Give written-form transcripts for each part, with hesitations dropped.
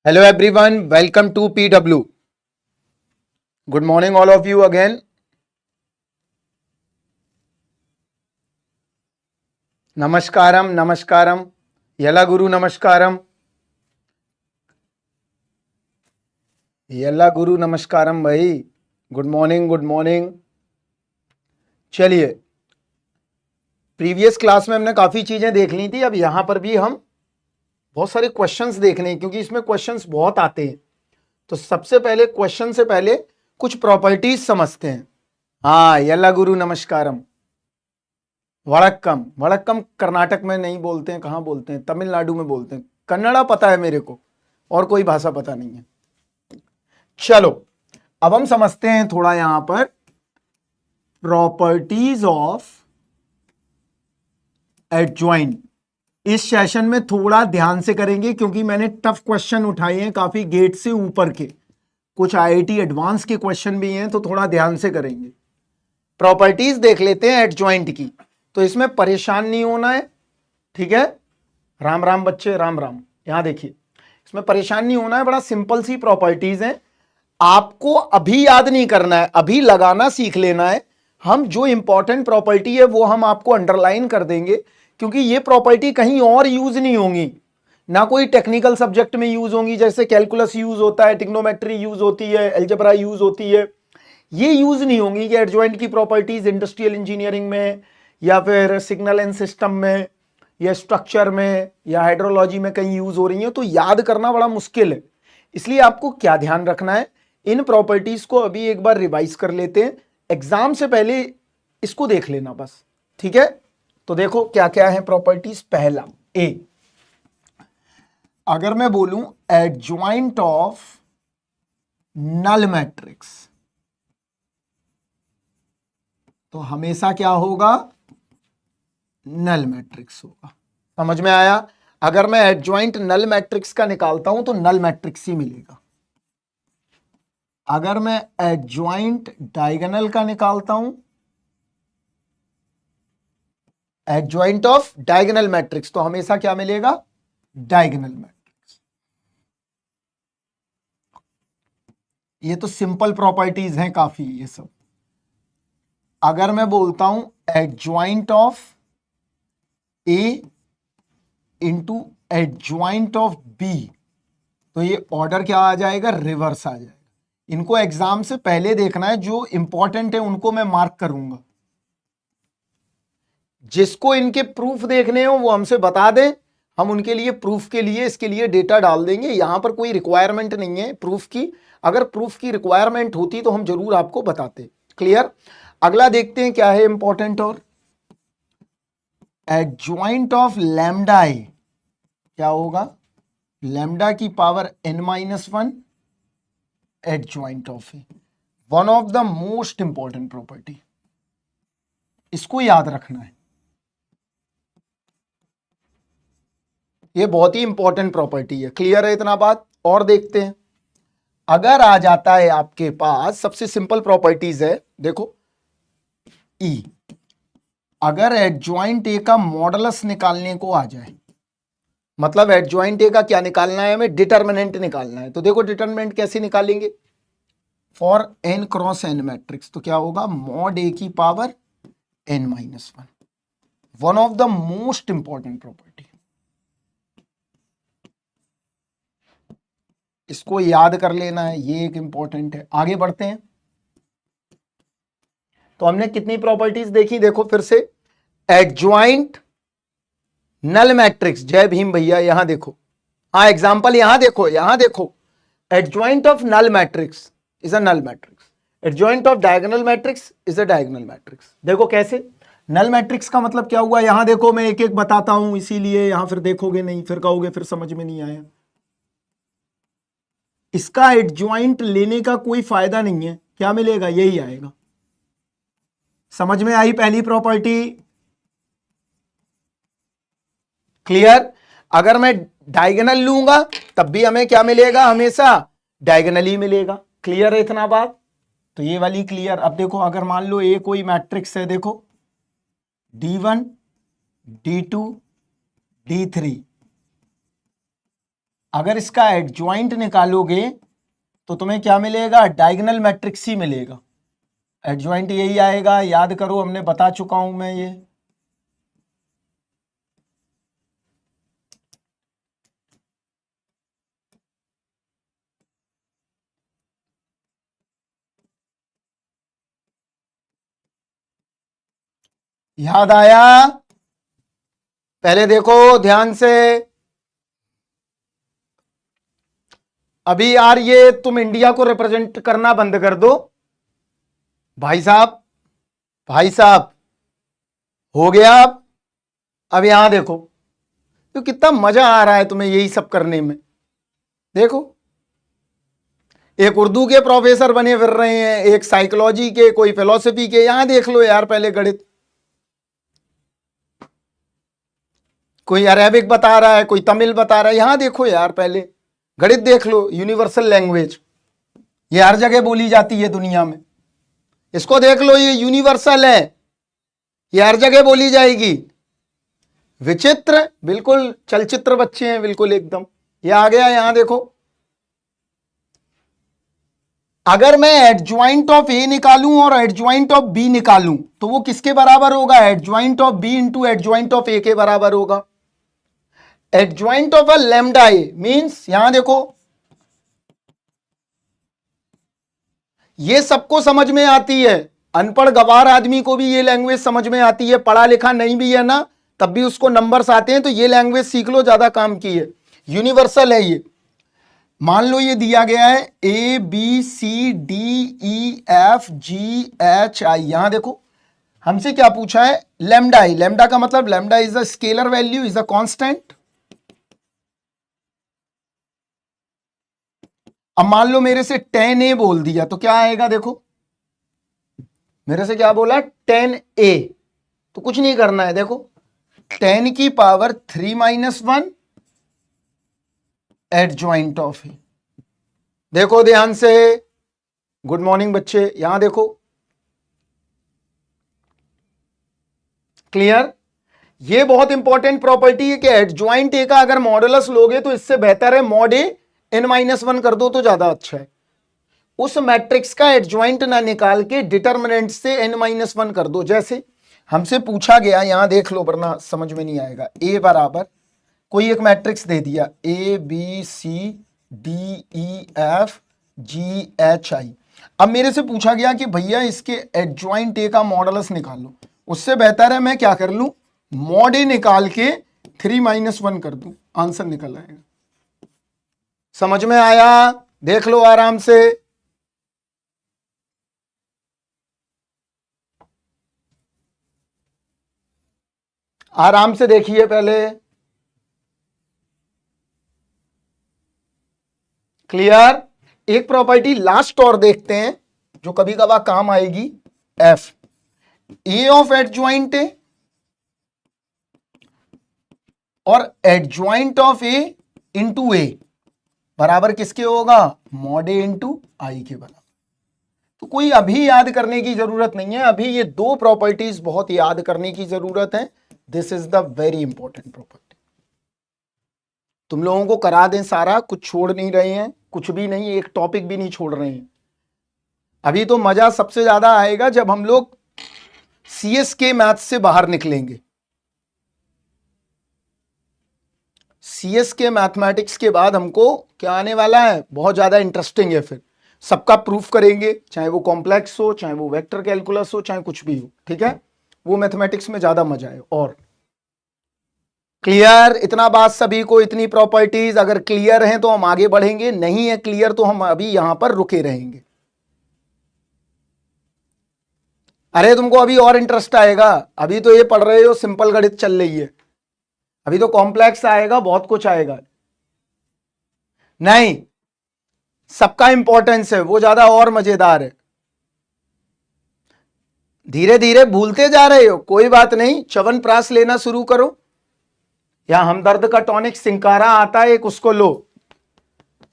Hello everyone, welcome to PW. Good morning all of you again. Namaskaram, namaskaram. Yalla Guru namaskaram. Yalla Guru namaskaram भाई. Good morning, good morning. चलिए, previous class में हमने काफी चीजें देख ली थी. अब यहां पर भी हम बहुत सारे क्वेश्चंस देखने हैं क्योंकि इसमें क्वेश्चंस बहुत आते हैं. तो सबसे पहले क्वेश्चन से पहले कुछ प्रॉपर्टीज समझते हैं. हाँ, यल्ला गुरु नमस्कारम. वड़क्कम. वड़क्कम कर्नाटक में नहीं बोलते हैं, कहाँ बोलते हैं? तमिलनाडु में बोलते हैं. कन्नड़ा पता है मेरे को, और कोई भाषा पता नहीं है. चलो, अब हम समझते हैं थोड़ा यहां पर प्रॉपर्टीज ऑफ एडजॉइंट. इस सेशन में थोड़ा ध्यान से करेंगे क्योंकि मैंने टफ क्वेश्चन उठाए हैं काफी गेट से ऊपर के. कुछ आईआईटी एडवांस के क्वेश्चन भी हैं, तो थोड़ा ध्यान से करेंगे. प्रॉपर्टीज देख लेते हैं एडजॉइंट की. तो इसमें परेशान नहीं होना है, ठीक है? राम राम बच्चे, राम राम. यहां देखिए, इसमें परेशान नहीं होना है. बड़ा सिंपल सी प्रॉपर्टीज हैं. आपको अभी याद नहीं करना है, अभी लगाना सीख लेना है. हम जो इंपॉर्टेंट प्रॉपर्टी है वो हम आपको अंडरलाइन कर देंगे क्योंकि ये प्रॉपर्टी कहीं और यूज नहीं होंगी. ना कोई टेक्निकल सब्जेक्ट में यूज होंगी, जैसे कैलकुलस यूज होता है, ट्रिग्नोमेट्री यूज होती है, अलजेब्रा यूज होती है. ये यूज नहीं होंगी कि एडजॉइंट की प्रॉपर्टीज इंडस्ट्रियल इंजीनियरिंग में या फिर सिग्नल एंड सिस्टम में या स्ट्रक्चर में या हाइड्रोलॉजी में कहीं यूज हो रही है. तो याद करना बड़ा मुश्किल है. इसलिए आपको क्या ध्यान रखना है, इन प्रॉपर्टीज को अभी एक बार रिवाइज कर लेते हैं. एग्जाम से पहले इसको देख लेना बस, ठीक है? तो देखो क्या क्या है प्रॉपर्टीज. पहला ए, अगर मैं बोलूं एडजॉइंट ऑफ नल मैट्रिक्स, तो हमेशा क्या होगा? नल मैट्रिक्स होगा. समझ में आया? अगर मैं एडजॉइंट नल मैट्रिक्स का निकालता हूं तो नल मैट्रिक्स ही मिलेगा. अगर मैं एडजॉइंट डायगोनल का निकालता हूं, एडजॉइंट ऑफ डायगोनल मैट्रिक्स, तो हमेशा क्या मिलेगा? Diagonal matrix. ये तो सिंपल प्रॉपर्टीज हैं काफी ये सब. अगर मैं बोलता हूं adjoint of A into adjoint of B, तो ये ऑर्डर क्या आ जाएगा? रिवर्स आ जाएगा. इनको एग्जाम से पहले देखना है, जो इंपॉर्टेंट है उनको मैं मार्क करूंगा. जिसको इनके प्रूफ देखने हो वो हमसे बता दें, हम उनके लिए प्रूफ के लिए इसके लिए डेटा डाल देंगे. यहां पर कोई रिक्वायरमेंट नहीं है प्रूफ की. अगर प्रूफ की रिक्वायरमेंट होती तो हम जरूर आपको बताते. क्लियर? अगला देखते हैं क्या है इंपॉर्टेंट. और एडजॉइंट ऑफ लैम्डा ए क्या होगा? लैम्डा की power n-1 adjoint of A. One of the most important property, इसको याद रखना है. ये बहुत ही इंपॉर्टेंट प्रॉपर्टी है. क्लियर है इतना बात? और देखते हैं. अगर आ जाता है आपके पास, सबसे सिंपल प्रॉपर्टीज है, देखो ई. अगर एडजॉइंट ए का मॉडुलस निकालने को आ जाए, मतलब एडजॉइंट ए का क्या निकालना है हमें? डिटर्मिनेंट निकालना है. तो देखो डिटर्मिनेंट कैसे निकालेंगे? For n cross n matrix, तो क्या होगा? मॉड ए की power n-1. One of the most important property, इसको याद कर लेना है, ये एक इंपॉर्टेंट है. आगे बढ़ते हैं. तो हमने कितनी प्रॉपर्टीज देखी? देखो फिर से. एडजॉइंट नल मैट्रिक्स, जय भीम भैया. यहां देखो, हाँ एग्जांपल यहां देखो, यहां देखो. Adjoint of null matrix is a null matrix. Adjoint of diagonal matrix is a diagonal matrix. देखो कैसे. नल मैट्रिक्स का मतलब क्या हुआ? यहां देखो, मैं एक एक बताता हूं, इसीलिए यहां फिर देखोगे नहीं, फिर कहोगे फिर समझ में नहीं आया. इसका एडजॉइंट लेने का कोई फायदा नहीं है. क्या मिलेगा? यही आएगा. समझ में आई पहली प्रॉपर्टी? क्लियर? अगर मैं डायगोनल लूंगा तब भी हमें क्या मिलेगा? हमेशा डायगोनल ही मिलेगा. क्लियर है इतना बात? तो ये वाली क्लियर. अब देखो, अगर मान लो ये कोई मैट्रिक्स है, देखो D1 D2 D3, अगर इसका एडजॉइंट निकालोगे तो तुम्हें क्या मिलेगा, डायगोनल मैट्रिक्स ही मिलेगा। एडजॉइंट यही आएगा, याद करो हमने बता चुका हूं मैं ये। याद आया? पहले देखो ध्यान से। अभी यार ये तुम इंडिया को रिप्रेजेंट करना बंद कर दो भाई साहब, भाई साहब हो गया। अब यहां देखो तो कितना मजा आ रहा है तुम्हें यही सब करने में। देखो एक उर्दू के प्रोफेसर बने फिर रहे हैं, एक साइकोलॉजी के, कोई फिलॉसफी के। यहां देख लो यार पहले गणित, कोई अरेबिक बता रहा है, कोई तमिल बता रहा है। यहां देखो यार पहले गणित देख लो, यूनिवर्सल लैंग्वेज, ये हर जगह बोली जाती है दुनिया में। इसको देख लो, ये यूनिवर्सल है, ये हर जगह बोली जाएगी। विचित्र, बिल्कुल चलचित्र बच्चे हैं बिल्कुल एकदम। ये आ गया, यहां देखो। अगर मैं एडजॉइंट ऑफ ए निकालूं और एडजॉइंट ऑफ बी निकालूं तो वो किसके बराबर होगा, adjoint of B into adjoint of A के बराबर होगा। Adjoint of a lambda A means, यहां देखो, ये सबको समझ में आती है, अनपढ़ गवार आदमी को भी ये लैंग्वेज समझ में आती है, पढ़ा लिखा नहीं भी है ना तब भी उसको नंबर्स आते हैं, तो ये लैंग्वेज सीख लो, ज्यादा काम की है, यूनिवर्सल है ये। मान लो ये दिया गया है A B C D E F G H I. यहां देखो हमसे क्या पूछा है, लैम्डा आई। लैम्डा का मतलब, lambda is a scalar value, is a constant. अब मान लो मेरे से 10a बोल दिया तो क्या आएगा, देखो मेरे से क्या बोला, 10a। तो कुछ नहीं करना है, देखो 10 की पावर 3 - 1 एडजॉइंट ऑफ ए। देखो ध्यान से, गुड मॉर्निंग बच्चे, यहां देखो, क्लियर। ये बहुत इंपॉर्टेंट प्रॉपर्टी है कि एडजॉइंट ए का अगर मॉडुलस लोगे तो इससे बेहतर है मॉड ए n-1 कर दो तो ज्यादा अच्छा है। उस मैट्रिक्स का एडजॉइंट ना निकाल के डिटर्मिनेंट से n-1 कर दो। जैसे हमसे पूछा गया, यहां देख लो वरना समझ में नहीं आएगा। ए बराबर कोई एक मैट्रिक्स दे दिया, A B C D E F G H I. अब मेरे से पूछा गया कि भैया इसके एडजॉइंट ए का मॉडुलस निकालो। उससे बेहतर है मैं क्या कर लूं, मॉड ए निकाल के 3 - 1 कर दूं, आंसर निकल आएगा। समझ में आया? देख लो आराम से। आराम से देखिए पहले, क्लियर। एक प्रॉपर्टी लास्ट और देखते हैं जो कभी कभार काम आएगी, F A of adjoint A और एडजॉइंट ऑफ ए इंटू ए बराबर किसके होगा, मॉड ए इंटू आई के बराबर। तो कोई अभी याद करने की जरूरत नहीं है, अभी ये दो प्रॉपर्टीज बहुत याद करने की जरूरत है। This is the very important property. तुम लोगों को करा दें सारा, कुछ छोड़ नहीं रहे हैं, कुछ भी नहीं, एक टॉपिक भी नहीं छोड़ रहे हैं। अभी तो मजा सबसे ज्यादा आएगा जब हम लोग सीएस के मैथ से बाहर निकलेंगे। सीएस के मैथमेटिक्स के बाद हमको क्या आने वाला है, बहुत ज्यादा इंटरेस्टिंग है। फिर सबका प्रूफ करेंगे, चाहे वो कॉम्प्लेक्स हो, चाहे वो वेक्टर कैलकुलस हो, चाहे कुछ भी हो, ठीक है। वो मैथमेटिक्स में ज्यादा मजा है। और क्लियर, इतना बात सभी को, इतनी प्रॉपर्टीज अगर क्लियर हैं तो हम आगे बढ़ेंगे, नहीं है क्लियर तो हम अभी यहां पर रुके रहेंगे। अरे तुमको अभी और इंटरेस्ट आएगा, अभी तो ये पढ़ रहे हो, सिंपल गणित चल रही है, अभी तो कॉम्प्लेक्स आएगा, बहुत कुछ आएगा। नहीं, सबका इंपॉर्टेंस है, वो ज्यादा और मजेदार है। धीरे धीरे भूलते जा रहे हो, कोई बात नहीं, च्यवनप्राश लेना शुरू करो, या हमदर्द का टॉनिक सिंकारा आता है एक, उसको लो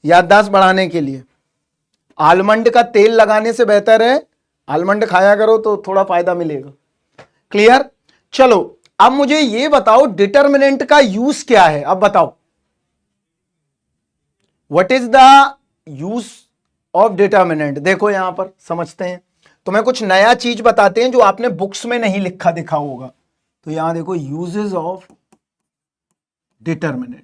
याददाश्त बढ़ाने के लिए। आलमंड का तेल लगाने से बेहतर है आलमंड खाया करो तो थोड़ा फायदा मिलेगा। क्लियर। चलो अब मुझे ये बताओ डिटर्मिनेंट का यूज क्या है, अब बताओ। What is the use of determinant. देखो यहां पर समझते हैं, तुम्हें कुछ नया चीज बताते हैं जो आपने बुक्स में नहीं लिखा दिखा होगा। तो यहां देखो यूजेस ऑफ डिटर्मिनेंट,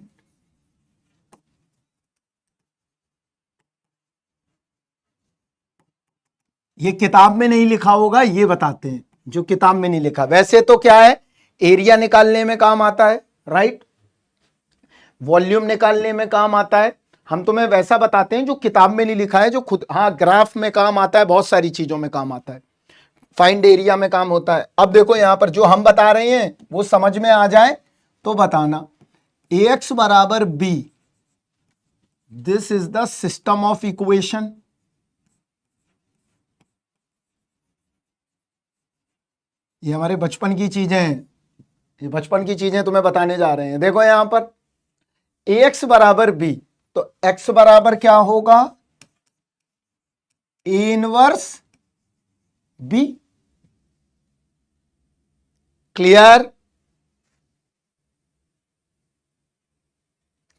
ये किताब में नहीं लिखा होगा, ये बताते हैं जो किताब में नहीं लिखा। वैसे तो क्या है, एरिया निकालने में काम आता है, राइट, वॉल्यूम निकालने में काम आता है। हम तुम्हें वैसा बताते हैं जो किताब में नहीं लिखा है, जो खुद, हाँ ग्राफ में काम आता है, बहुत सारी चीजों में काम आता है, फाइंड एरिया में काम होता है। अब देखो यहां पर जो हम बता रहे हैं वो समझ में आ जाए तो बताना। ax बराबर b, this is the system of equation. ये हमारे बचपन की चीजें हैं, ये बचपन की चीजें तुम्हें बताने जा रहे हैं। देखो यहां पर ax बराबर b, तो x बराबर क्या होगा, a inverse b। Clear,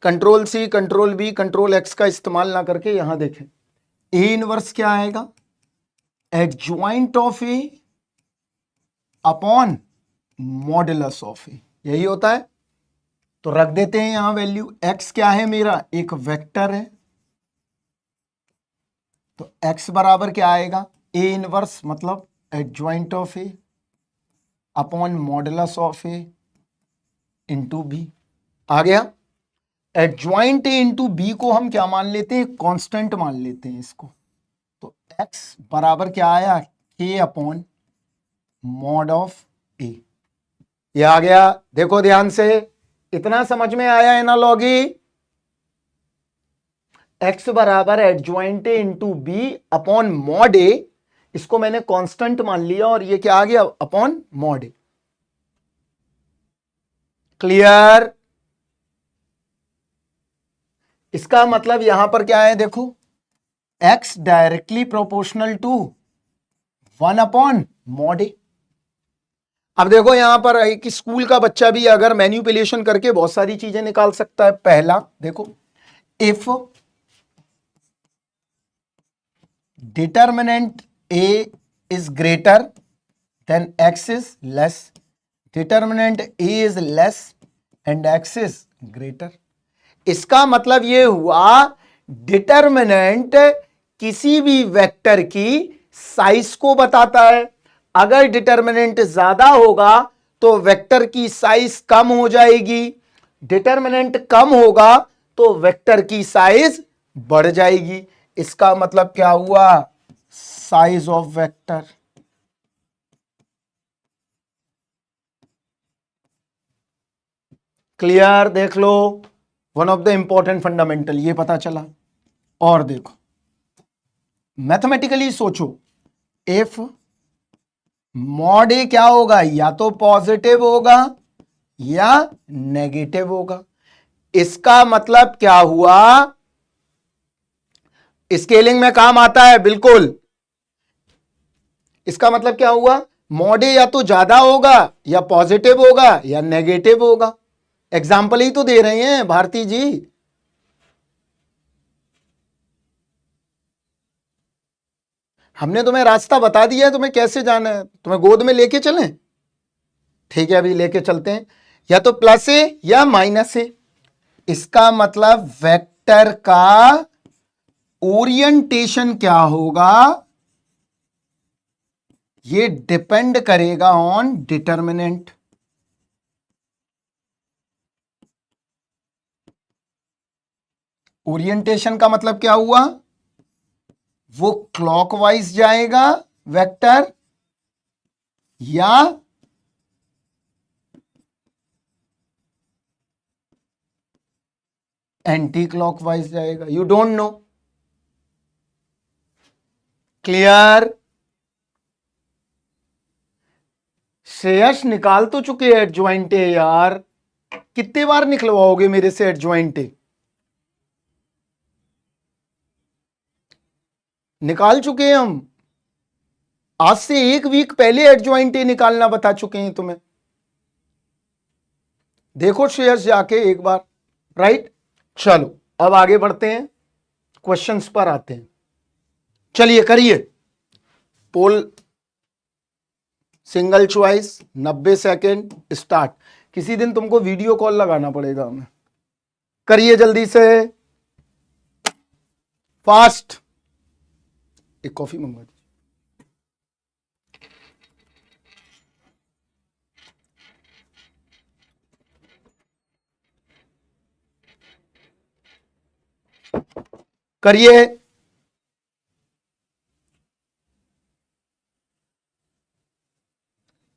control C control B control X का इस्तेमाल ना करके यहां देखें, ए इनवर्स क्या आएगा, adjoint of A upon modulus of A, यही होता है। तो रख देते हैं यहां वैल्यू, एक्स क्या है मेरा, एक वेक्टर है, तो एक्स बराबर क्या आएगा, ए इनवर्स मतलब adjoint of A upon modulus of A into B. आ गया, एडजॉइंट ए इंटू बी को हम क्या मान लेते हैं, कांस्टेंट मान लेते हैं इसको। तो x बराबर क्या आया, k अपॉन मॉड ऑफ ए, ये आ गया। देखो ध्यान से, इतना समझ में आया एनालॉजी, x बराबर adjoint A into B upon mod A, इसको मैंने कांस्टेंट मान लिया और ये क्या आ गया, अपॉन मॉड ए। क्लियर, इसका मतलब यहां पर क्या है, देखो x directly proportional to 1 upon mod A. अब देखो यहां पर एक स्कूल का बच्चा भी अगर मैनिपुलेशन करके बहुत सारी चीजें निकाल सकता है। पहला देखो, if determinant a is greater than x is less, determinant a is less and x is greater. इसका मतलब यह हुआ डिटर्मिनेंट किसी भी वेक्टर की साइज को बताता है। अगर डिटर्मिनेंट ज्यादा होगा तो वेक्टर की साइज कम हो जाएगी, डिटर्मिनेंट कम होगा तो वेक्टर की साइज बढ़ जाएगी। इसका मतलब क्या हुआ, साइज ऑफ वेक्टर। क्लियर, देख लो, one of the important fundamental ये पता चला। और देखो मैथमेटिकली सोचो, इफ मॉड ए क्या होगा, या तो पॉजिटिव होगा या नेगेटिव होगा। इसका मतलब क्या हुआ, स्केलिंग में काम आता है बिल्कुल। इसका मतलब क्या हुआ, मॉड ए या तो ज्यादा होगा या पॉजिटिव होगा या नेगेटिव होगा। एग्जाम्पल ही तो दे रहे हैं भारती जी। हमने तुम्हें रास्ता बता दिया है, तुम्हें कैसे जाना है, तुम्हें गोद में लेके चलें। ठीक है, अभी लेके चलते हैं, या तो प्लस ए या माइनस ए। इसका मतलब वेक्टर का ओरिएंटेशन क्या होगा, ये डिपेंड करेगा ऑन डिटर्मिनेंट। ओरिएंटेशन का मतलब क्या हुआ, वो क्लॉकवाइज जाएगा वेक्टर या एंटी क्लॉकवाइज जाएगा, you don't know. Clear, Shreyas निकाल तो चुके एडजॉइंट ए यार, कितने बार निकलवाओगे मेरे से एडजॉइंट ए, निकाल चुके हैं हम, आज से 1 वीक पहले एडजॉइंट ए निकालना बता चुके हैं तुम्हें। देखो श्रेयस जाके एक बार, राइट। चलो अब आगे बढ़ते हैं। क्वेश्चंस पर आते हैं। चलिए करिए पोल, सिंगल चॉइस, 90 सेकेंड, स्टार्ट। किसी दिन तुमको वीडियो कॉल लगाना पड़ेगा हमें। करिए जल्दी से, फास्ट। एक कॉफी मंगवा दीजिए। करिए,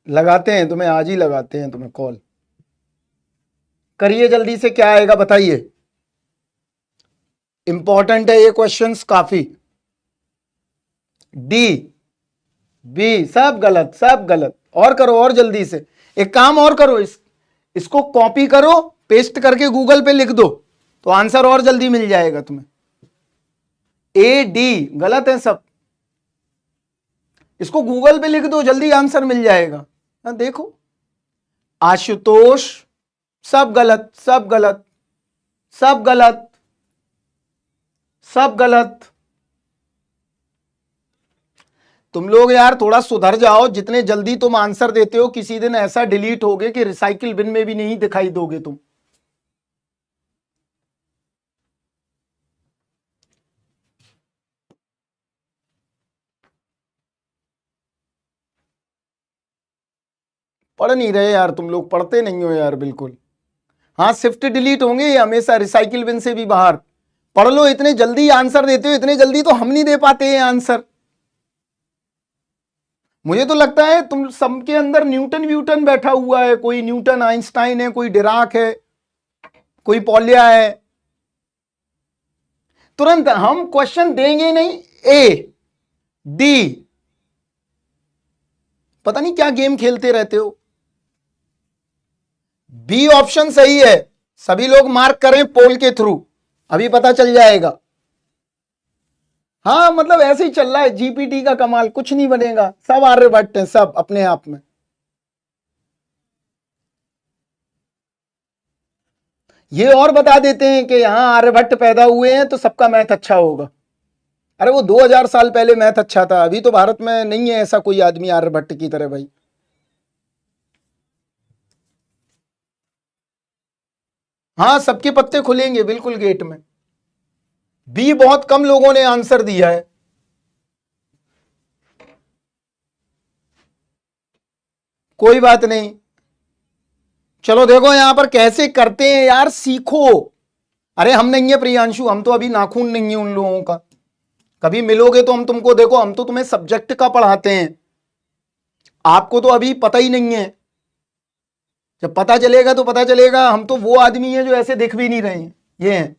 लगाते हैं तुम्हें, आज ही लगाते हैं तुम्हें कॉल। करिए जल्दी से, क्या आएगा बताइए। इंपॉर्टेंट है ये क्वेश्चंस काफी। डी, बी, सब गलत, सब गलत। और करो, और जल्दी से। एक काम और करो, इसको कॉपी करो, पेस्ट करके गूगल पे लिख दो, तो आंसर और जल्दी मिल जाएगा तुम्हें। ए डी गलत है सब, इसको गूगल पे लिख दो, जल्दी आंसर मिल जाएगा। देखो, आशुतोष, सब गलत, सब गलत, सब गलत, सब गलत। तुम लोग यार थोड़ा सुधर जाओ, जितने जल्दी तुम आंसर देते हो किसी दिन ऐसा डिलीट होगे कि रिसाइकिल बिन में भी नहीं दिखाई दोगे तुम। पढ़ नहीं रहे यार तुम लोग, पढ़ते नहीं हो यार बिल्कुल। हाँ, शिफ्ट डिलीट होंगे ये हमेशा, रिसाइकिल बिन से भी बाहर। पढ़ लो, इतने जल्दी आंसर देते हो, इतने जल्दी तो हम नहीं दे पाते हैं आंसर। मुझे तो लगता है तुम सबके अंदर न्यूटन व्यूटन बैठा हुआ है, कोई न्यूटन आइंस्टाइन है, कोई डिराक है, कोई पॉलिया है। तुरंत हम क्वेश्चन देंगे नहीं, ए डी, पता नहीं क्या गेम खेलते रहते हो। बी ऑप्शन सही है, सभी लोग मार्क करें पोल के थ्रू, अभी पता चल जाएगा। हाँ मतलब ऐसे ही चल रहा है, जीपीटी का कमाल, कुछ नहीं बनेगा, सब आर्यभट्ट हैं सब अपने आप में। ये और बता देते हैं कि यहां आर्यभट्ट पैदा हुए हैं तो सबका मैथ अच्छा होगा। अरे वो 2000 साल पहले मैथ अच्छा था, अभी तो भारत में नहीं है ऐसा कोई आदमी आर्यभट्ट की तरह भाई। हाँ, सबके पत्ते खुलेंगे बिल्कुल गेट में। बी बहुत कम लोगों ने आंसर दिया है। कोई बात नहीं, चलो देखो यहां पर कैसे करते हैं यार, सीखो। अरे हम नहीं है प्रियांशु, हम तो अभी नाखून नहीं है उन लोगों का। कभी मिलोगे तो हम तुमको, देखो हम तो तुम्हें सब्जेक्ट का पढ़ाते हैं, आपको तो अभी पता ही नहीं है। जब पता चलेगा तो पता चलेगा, हम तो वो आदमी है जो ऐसे दिख भी नहीं रहे हैं, ये हैं।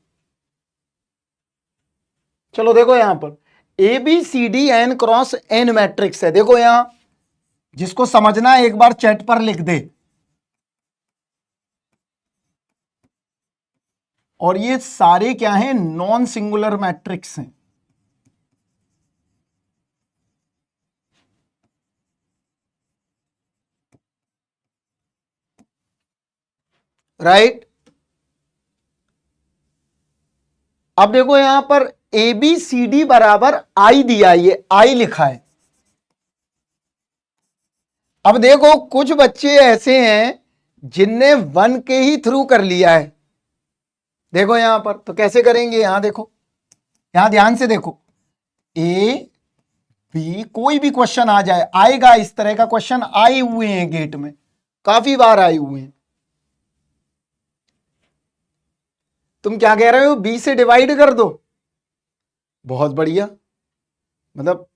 चलो देखो यहां पर A B C D N cross N matrix है। देखो यहां, जिसको समझना है एक बार चैट पर लिख दे। और ये सारे क्या हैं, नॉन सिंगुलर मैट्रिक्स हैं। राइट, अब देखो यहां पर ए बी सी डी बराबर आई दिया, ये आई लिखा है। अब देखो कुछ बच्चे ऐसे हैं जिनने वन के ही थ्रू कर लिया है। देखो यहां पर तो कैसे करेंगे, यहां देखो, यहां ध्यान से देखो, ए बी कोई भी क्वेश्चन आ जाए, आएगा इस तरह का क्वेश्चन, आए हुए हैं गेट में, काफी बार आए हुए हैं। तुम क्या कह रहे हो, बी से डिवाइड कर दो, बहुत बढ़िया। मतलब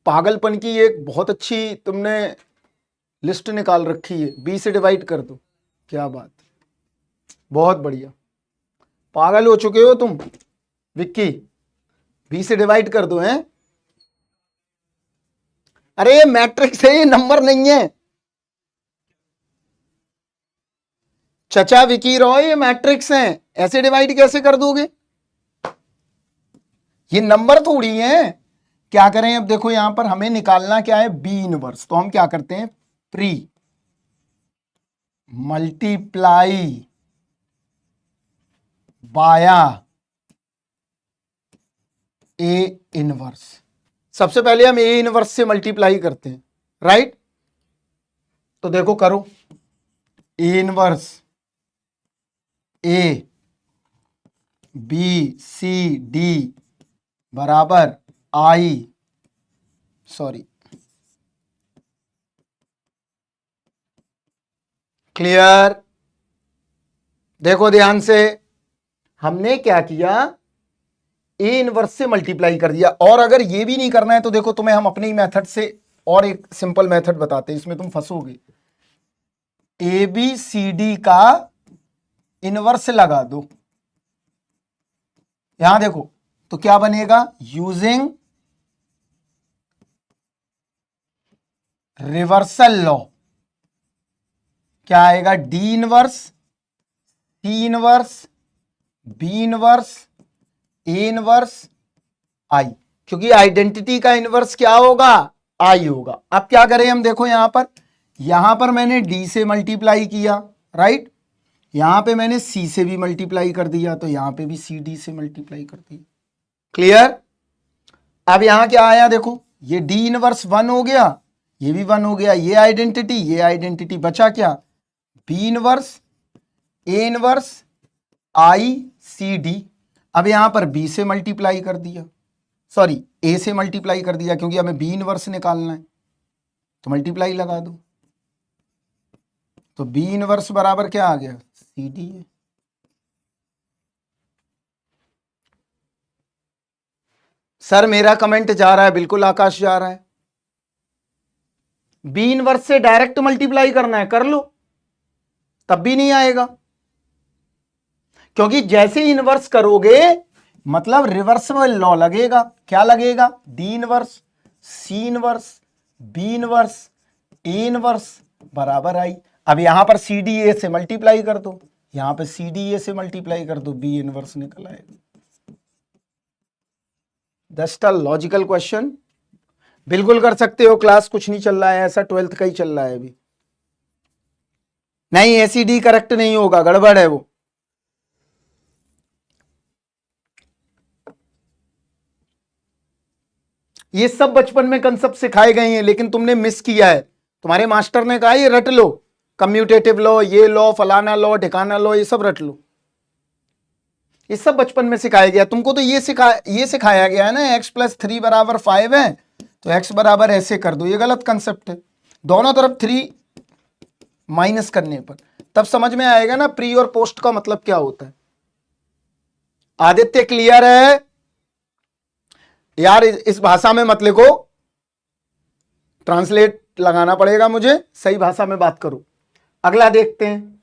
पागलपन की एक बहुत अच्छी तुमने लिस्ट निकाल रखी है, बी से डिवाइड कर दो, क्या बात, बहुत बढ़िया। पागल हो चुके हो तुम विक्की, बी से डिवाइड कर दो हैं। अरे ये मैट्रिक्स है, ये नंबर नहीं है चचा विकी रॉय, ये मैट्रिक्स हैं, ऐसे डिवाइड कैसे कर दोगे, ये नंबर थोड़ी है। क्या करें, अब देखो यहां पर हमें निकालना क्या है, बी इनवर्स, तो हम क्या करते हैं, प्री मल्टीप्लाई बाया ए इनवर्स। सबसे पहले हम ए इनवर्स से मल्टीप्लाई करते हैं, राइट। तो देखो करो, A inverse A B C D बराबर आई, सॉरी, क्लियर। देखो ध्यान से, हमने क्या किया, ए इनवर्स से मल्टीप्लाई कर दिया। और अगर ये भी नहीं करना है तो देखो तुम्हें हम अपने ही मेथड से और एक सिंपल मेथड बताते हैं, इसमें तुम फंसोगे। ए बी सी डी का इनवर्स लगा दो, यहां देखो तो क्या बनेगा, यूजिंग रिवर्सल लॉ क्या आएगा, D inverse, C inverse, B inverse, A inverse, I. क्योंकि आइडेंटिटी का इनवर्स क्या होगा, आई होगा। अब क्या करें हम, देखो यहां पर मैंने डी से मल्टीप्लाई किया, राइट। यहां पे मैंने सी से भी मल्टीप्लाई कर दिया, तो यहां पे भी सी डी से मल्टीप्लाई कर दिया, क्लियर। अब यहां क्या आया, देखो ये डी इनवर्स 1 हो गया, ये भी 1 हो गया, ये आइडेंटिटी, बचा क्या, B inverse, A inverse, I C D. अब यहां पर बी से मल्टीप्लाई कर दिया, सॉरी ए से मल्टीप्लाई कर दिया, क्योंकि हमें बी इनवर्स निकालना है, तो मल्टीप्लाई लगा दो। तो बी इनवर्स बराबर क्या आ गया, सी डी है। सर मेरा कमेंट जा रहा है, बिल्कुल आकाश जा रहा है। बी इनवर्स से डायरेक्ट मल्टीप्लाई करना है, कर लो, तब भी नहीं आएगा, क्योंकि जैसे इनवर्स करोगे मतलब रिवर्सिबल लॉ लगेगा। क्या लगेगा, D inverse, C inverse, B inverse, A inverse बराबर आई। अब यहां पर सी डी ए से मल्टीप्लाई कर दो, यहां पर सी डी ए से मल्टीप्लाई कर दो, बी इनवर्स निकल आएगा। That's the logical question. बिल्कुल कर सकते हो, क्लास कुछ नहीं चल रहा है, ऐसा 12th का ही चल रहा है अभी। नहीं, ऐसी डी करेक्ट नहीं होगा, गड़बड़ है वो। ये सब बचपन में कंसेप्ट सिखाए गए हैं, लेकिन तुमने मिस किया है। तुम्हारे मास्टर ने कहा ये रट लो, कम्यूटेटिव लॉ, ये लॉ, फलाना लॉ, ठिकाना लॉ, ये सब रट लो। ये सब बचपन में सिखाया गया तुमको। तो ये सिखाया गया है ना, x + 3 = 5 है, तो x बराबर ऐसे कर दो। ये गलत कंसेप्ट है, दोनों तरफ 3 माइनस करने पर तब समझ में आएगा ना प्री और पोस्ट का मतलब क्या होता है। आदित्य क्लियर है यार, इस भाषा में मत लिखो, ट्रांसलेट लगाना पड़ेगा मुझे, सही भाषा में बात करो। अगला देखते हैं,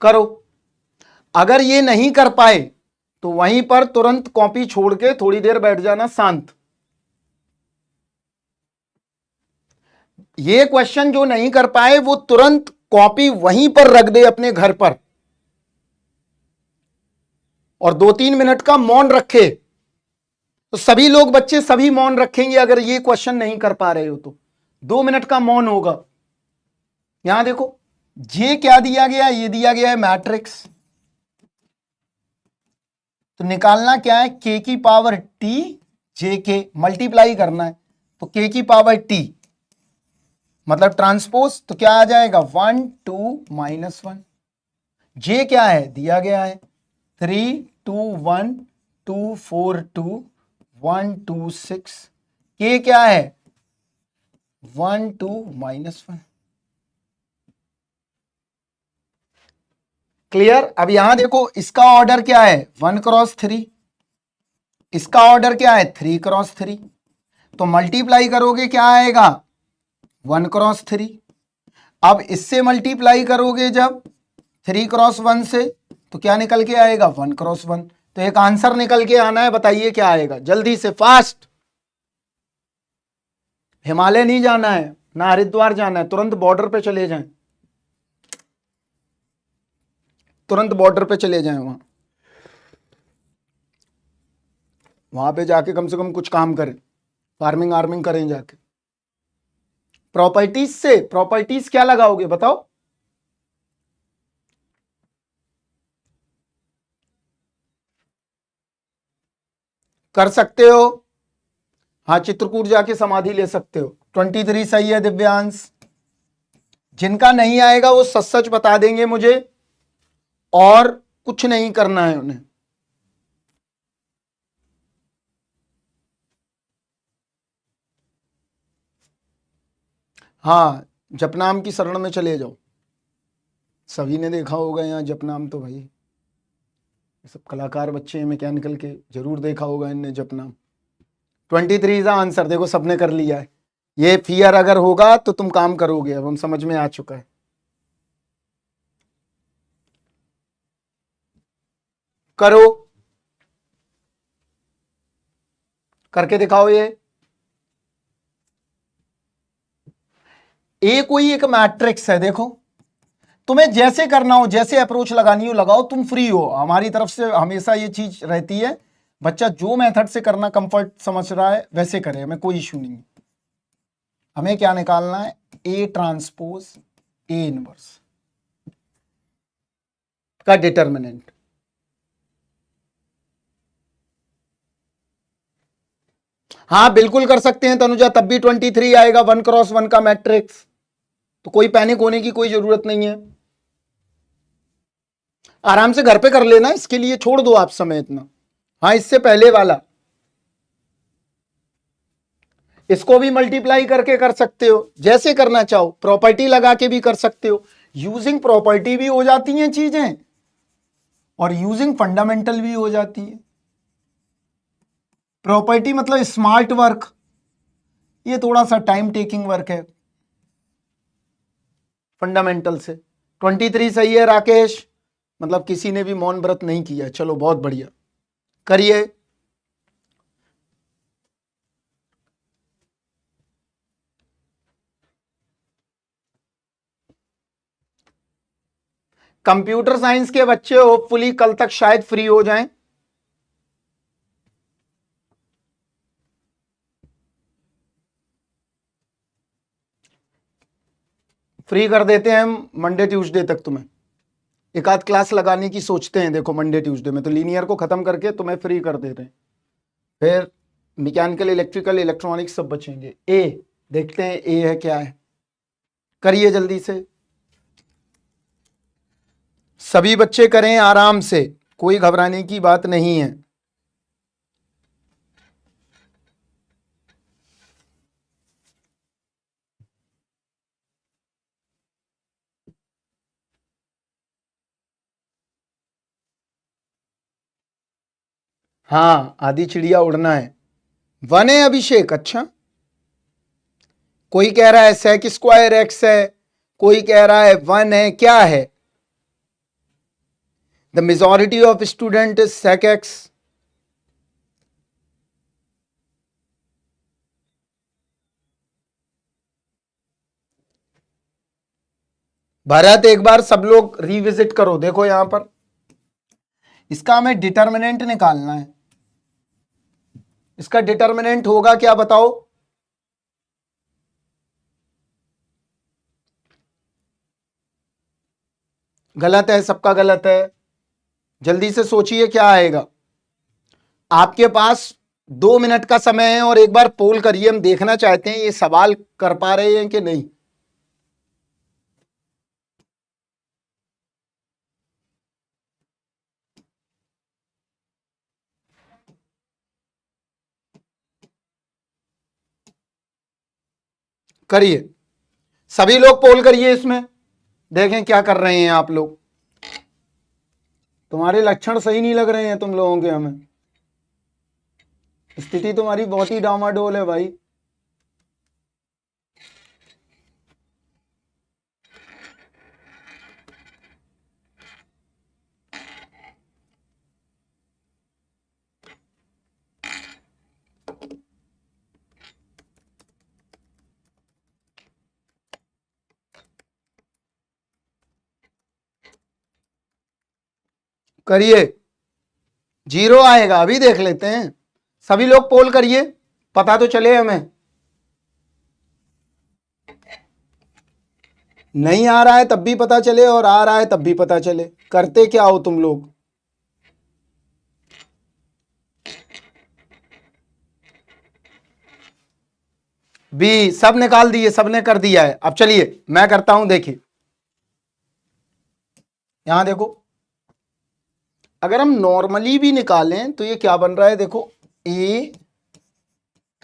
करो। अगर ये नहीं कर पाए तो वहीं पर तुरंत कॉपी छोड़ के थोड़ी देर बैठ जाना शांत। ये क्वेश्चन जो नहीं कर पाए वो तुरंत कॉपी वहीं पर रख दे अपने घर पर, और 2-3 मिनट का मौन रखे। तो सभी लोग, बच्चे सभी मौन रखेंगे अगर ये क्वेश्चन नहीं कर पा रहे हो तो 2 मिनट का मौन होगा। यहां देखो जे क्या दिया गया है, ये दिया गया है मैट्रिक्स। तो निकालना क्या है, k की पावर t जे के, मल्टीप्लाई करना है। तो k की पावर t मतलब ट्रांसपोज, तो क्या आ जाएगा 1 2 -1। जे क्या है, दिया गया है 3 2 1 2 4 2 1 2 6। k क्या है 1 2 -1। क्लियर। अब यहां देखो इसका ऑर्डर क्या है 1 × 3, इसका ऑर्डर क्या है 3 × 3। तो मल्टीप्लाई करोगे क्या आएगा 1 × 3। अब इससे मल्टीप्लाई करोगे जब 3 × 1 से, तो क्या निकल के आएगा 1 × 1। तो एक आंसर निकल के आना है, बताइए क्या आएगा, जल्दी से, फास्ट। हिमालय नहीं जाना है ना हरिद्वार जाना है, तुरंत बॉर्डर पे चले जाएं, तुरंत बॉर्डर पे चले जाएं, वहां पे जाके कम से कम कुछ काम करें, फार्मिंग आर्मिंग करें जाके। प्रॉपर्टीज से, प्रॉपर्टीज क्या लगाओगे बताओ, कर सकते हो। हाँ, चित्रकूट जाके समाधि ले सकते हो। 23 सही है दिव्यांश। जिनका नहीं आएगा वो सच सच बता देंगे मुझे, और कुछ नहीं करना है उन्हें। हाँ, जपनाम की शरण में चले जाओ। सभी ने देखा होगा यहाँ जपनाम, तो भाई ये सब कलाकार बच्चे हैं मैकेनिकल के, जरूर देखा होगा इनने जपनाम। 23 का आंसर देखो सबने कर लिया है। ये फियर अगर होगा तो तुम काम करोगे, अब हम समझ में आ चुका है। करो, करके दिखाओ। ये कोई एक मैट्रिक्स है, देखो तुम्हें जैसे करना हो, जैसे अप्रोच लगानी हो लगाओ, तुम फ्री हो। हमारी तरफ से हमेशा ये चीज रहती है, बच्चा जो मेथड से करना कंफर्ट समझ रहा है वैसे करे, हमें कोई इश्यू नहीं है। हमें क्या निकालना है, ए ट्रांसपोज ए इनवर्स का डिटर्मिनेंट। हाँ बिल्कुल कर सकते हैं तनुजा, तब भी 23 आएगा, 1x1 का मैट्रिक्स, तो कोई पैनिक होने की कोई जरूरत नहीं है। आराम से घर पे कर लेना, इसके लिए छोड़ दो आप समय इतना। हाँ, इससे पहले वाला इसको भी मल्टीप्लाई करके कर सकते हो, जैसे करना चाहो। प्रॉपर्टी लगा के भी कर सकते हो, यूजिंग प्रॉपर्टी भी हो जाती हैं चीजें, और यूजिंग फंडामेंटल भी हो जाती है। प्रॉपर्टी मतलब स्मार्ट वर्क, ये थोड़ा सा टाइम टेकिंग वर्क है फंडामेंटल से। 23 सही है राकेश, मतलब किसी ने भी मौन व्रत नहीं किया, चलो बहुत बढ़िया, करिए। कंप्यूटर साइंस के बच्चे होपफुली कल तक शायद फ्री हो जाएं। फ्री कर देते हैं हम मंडे ट्यूसडे तक, तुम्हें एक आध क्लास लगाने की सोचते हैं। देखो मंडे ट्यूसडे में तो लीनियर को खत्म करके तुम्हें फ्री कर देते हैं, फिर मैकेनिकल इलेक्ट्रिकल इलेक्ट्रॉनिक्स सब बचेंगे। ए देखते हैं ए है क्या है, करिए जल्दी से। सभी बच्चे करें आराम से, कोई घबराने की बात नहीं है। हाँ, आधी चिड़िया उड़ना है। 1 है अभिषेक, अच्छा। कोई कह रहा है सेक स्क्वायर एक्स है, कोई कह रहा है 1 है, क्या है? The majority of student is sec X. Bharat एक बार सब लोग रिविजिट करो, देखो यहां पर इसका हमें डिटर्मिनेंट निकालना है। इसका डिटर्मिनेंट होगा क्या बताओ? गलत है, सबका गलत है। जल्दी से सोचिए क्या आएगा। आपके पास 2 मिनट का समय है, और एक बार पोल करिए, हम देखना चाहते हैं ये सवाल कर पा रहे हैं कि नहीं। करिए, सभी लोग पोल करिए इसमें, देखें क्या कर रहे हैं आप लोग। तुम्हारे लक्षण सही नहीं लग रहे हैं तुम लोगों के हमें, स्थिति तुम्हारी बहुत ही डामाडोल है भाई। करिए, 0 आएगा, अभी देख लेते हैं। सभी लोग पोल करिए, पता तो चले हमें। नहीं आ रहा है तब भी पता चले, और आ रहा है तब भी पता चले। करते क्या हो तुम लोग? बी, सब निकाल दिए, सबने कर दिया है। अब चलिए मैं करता हूं, देखिए यहां देखो, अगर हम नॉर्मली भी निकालें तो ये क्या बन रहा है, देखो A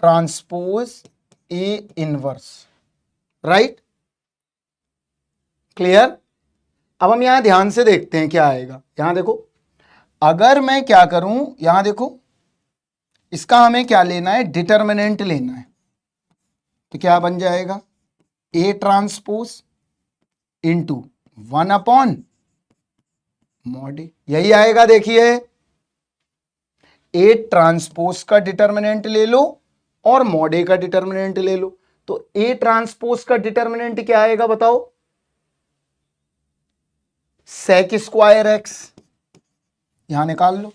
transpose A inverse, right, clear. अब हम यहां ध्यान से देखते हैं क्या आएगा। यहां देखो, अगर मैं क्या करूं, यहां देखो, इसका हमें क्या लेना है, डिटर्मिनेंट लेना है, तो क्या बन जाएगा, A transpose into 1 upon mod A, यही आएगा। देखिए ए ट्रांसपोज का डिटर्मिनेंट ले लो और मॉड ए का डिटर्मिनेंट ले लो, तो ए ट्रांसपोज का डिटर्मिनेंट क्या आएगा बताओ, सेक स्क्वायर एक्स, यहां निकाल लो।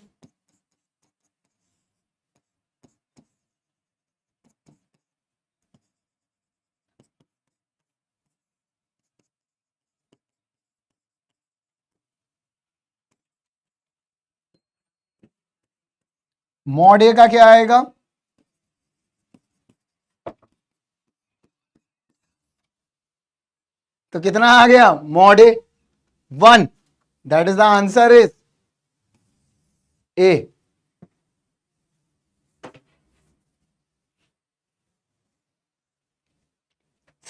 मॉड ए का क्या आएगा, तो कितना आ गया, mod A 1, that is the answer is a.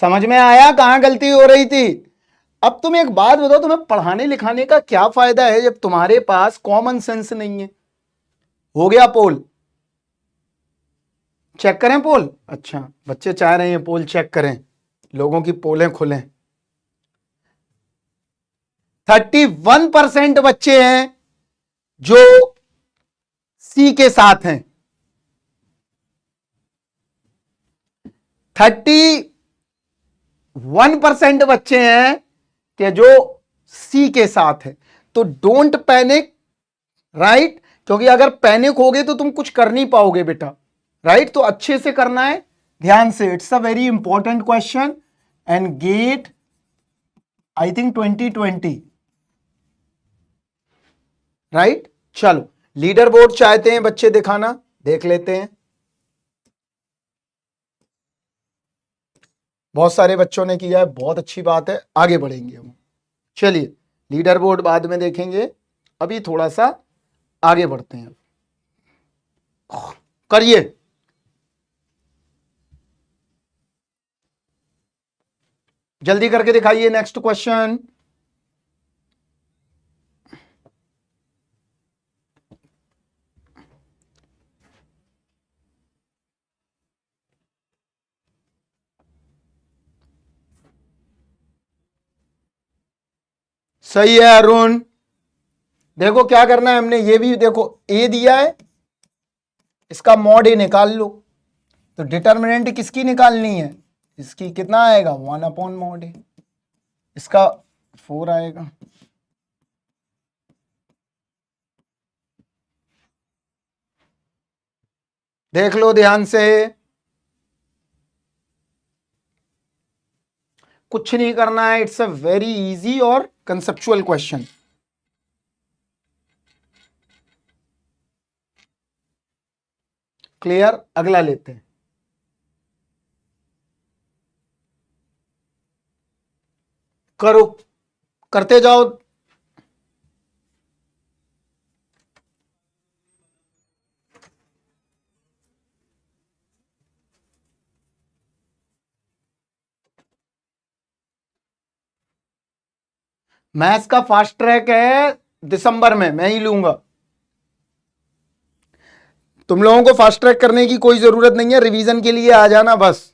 समझ में आया कहां गलती हो रही थी। अब तुम एक बात बताओ, तुम्हें पढ़ाने लिखाने का क्या फायदा है जब तुम्हारे पास कॉमन सेंस नहीं है। हो गया पोल, चेक करें पोल, अच्छा बच्चे चाह रहे हैं पोल चेक करें, लोगों की पोलें खुलें। 31% बच्चे हैं जो सी के साथ हैं, 31% बच्चे हैं कि जो सी के साथ है। तो डोंट पैनिक, राइट, क्योंकि अगर पैनिक होगे तो तुम कुछ कर नहीं पाओगे बेटा, राइट। तो अच्छे से करना है, ध्यान से, it's a very important question and GATE I think 2020, right. चलो लीडर बोर्ड चाहते हैं बच्चे दिखाना, देख लेते हैं। बहुत सारे बच्चों ने किया है, बहुत अच्छी बात है, आगे बढ़ेंगे हम। चलिए लीडर बोर्ड बाद में देखेंगे, अभी थोड़ा सा आगे बढ़ते हैं। करिए, जल्दी करके दिखाइए नेक्स्ट क्वेश्चन। सही है अरुण, देखो क्या करना है हमने, ये भी देखो ए दिया है, इसका मॉड ए निकाल लो। तो डिटर्मिनेंट किसकी निकालनी है, इसकी, कितना आएगा 1/मॉड ए, इसका 4 आएगा। देख लो ध्यान से, कुछ नहीं करना है, इट्स अ वेरी इजी और कंसेप्चुअल क्वेश्चन। क्लियर, अगला लेते हैं। करो, करते जाओ। मैथ्स का फास्ट ट्रैक है दिसंबर में, मैं ही लूंगा। तुम लोगों को फास्ट ट्रैक करने की कोई जरूरत नहीं है, रिवीजन के लिए आ जाना बस।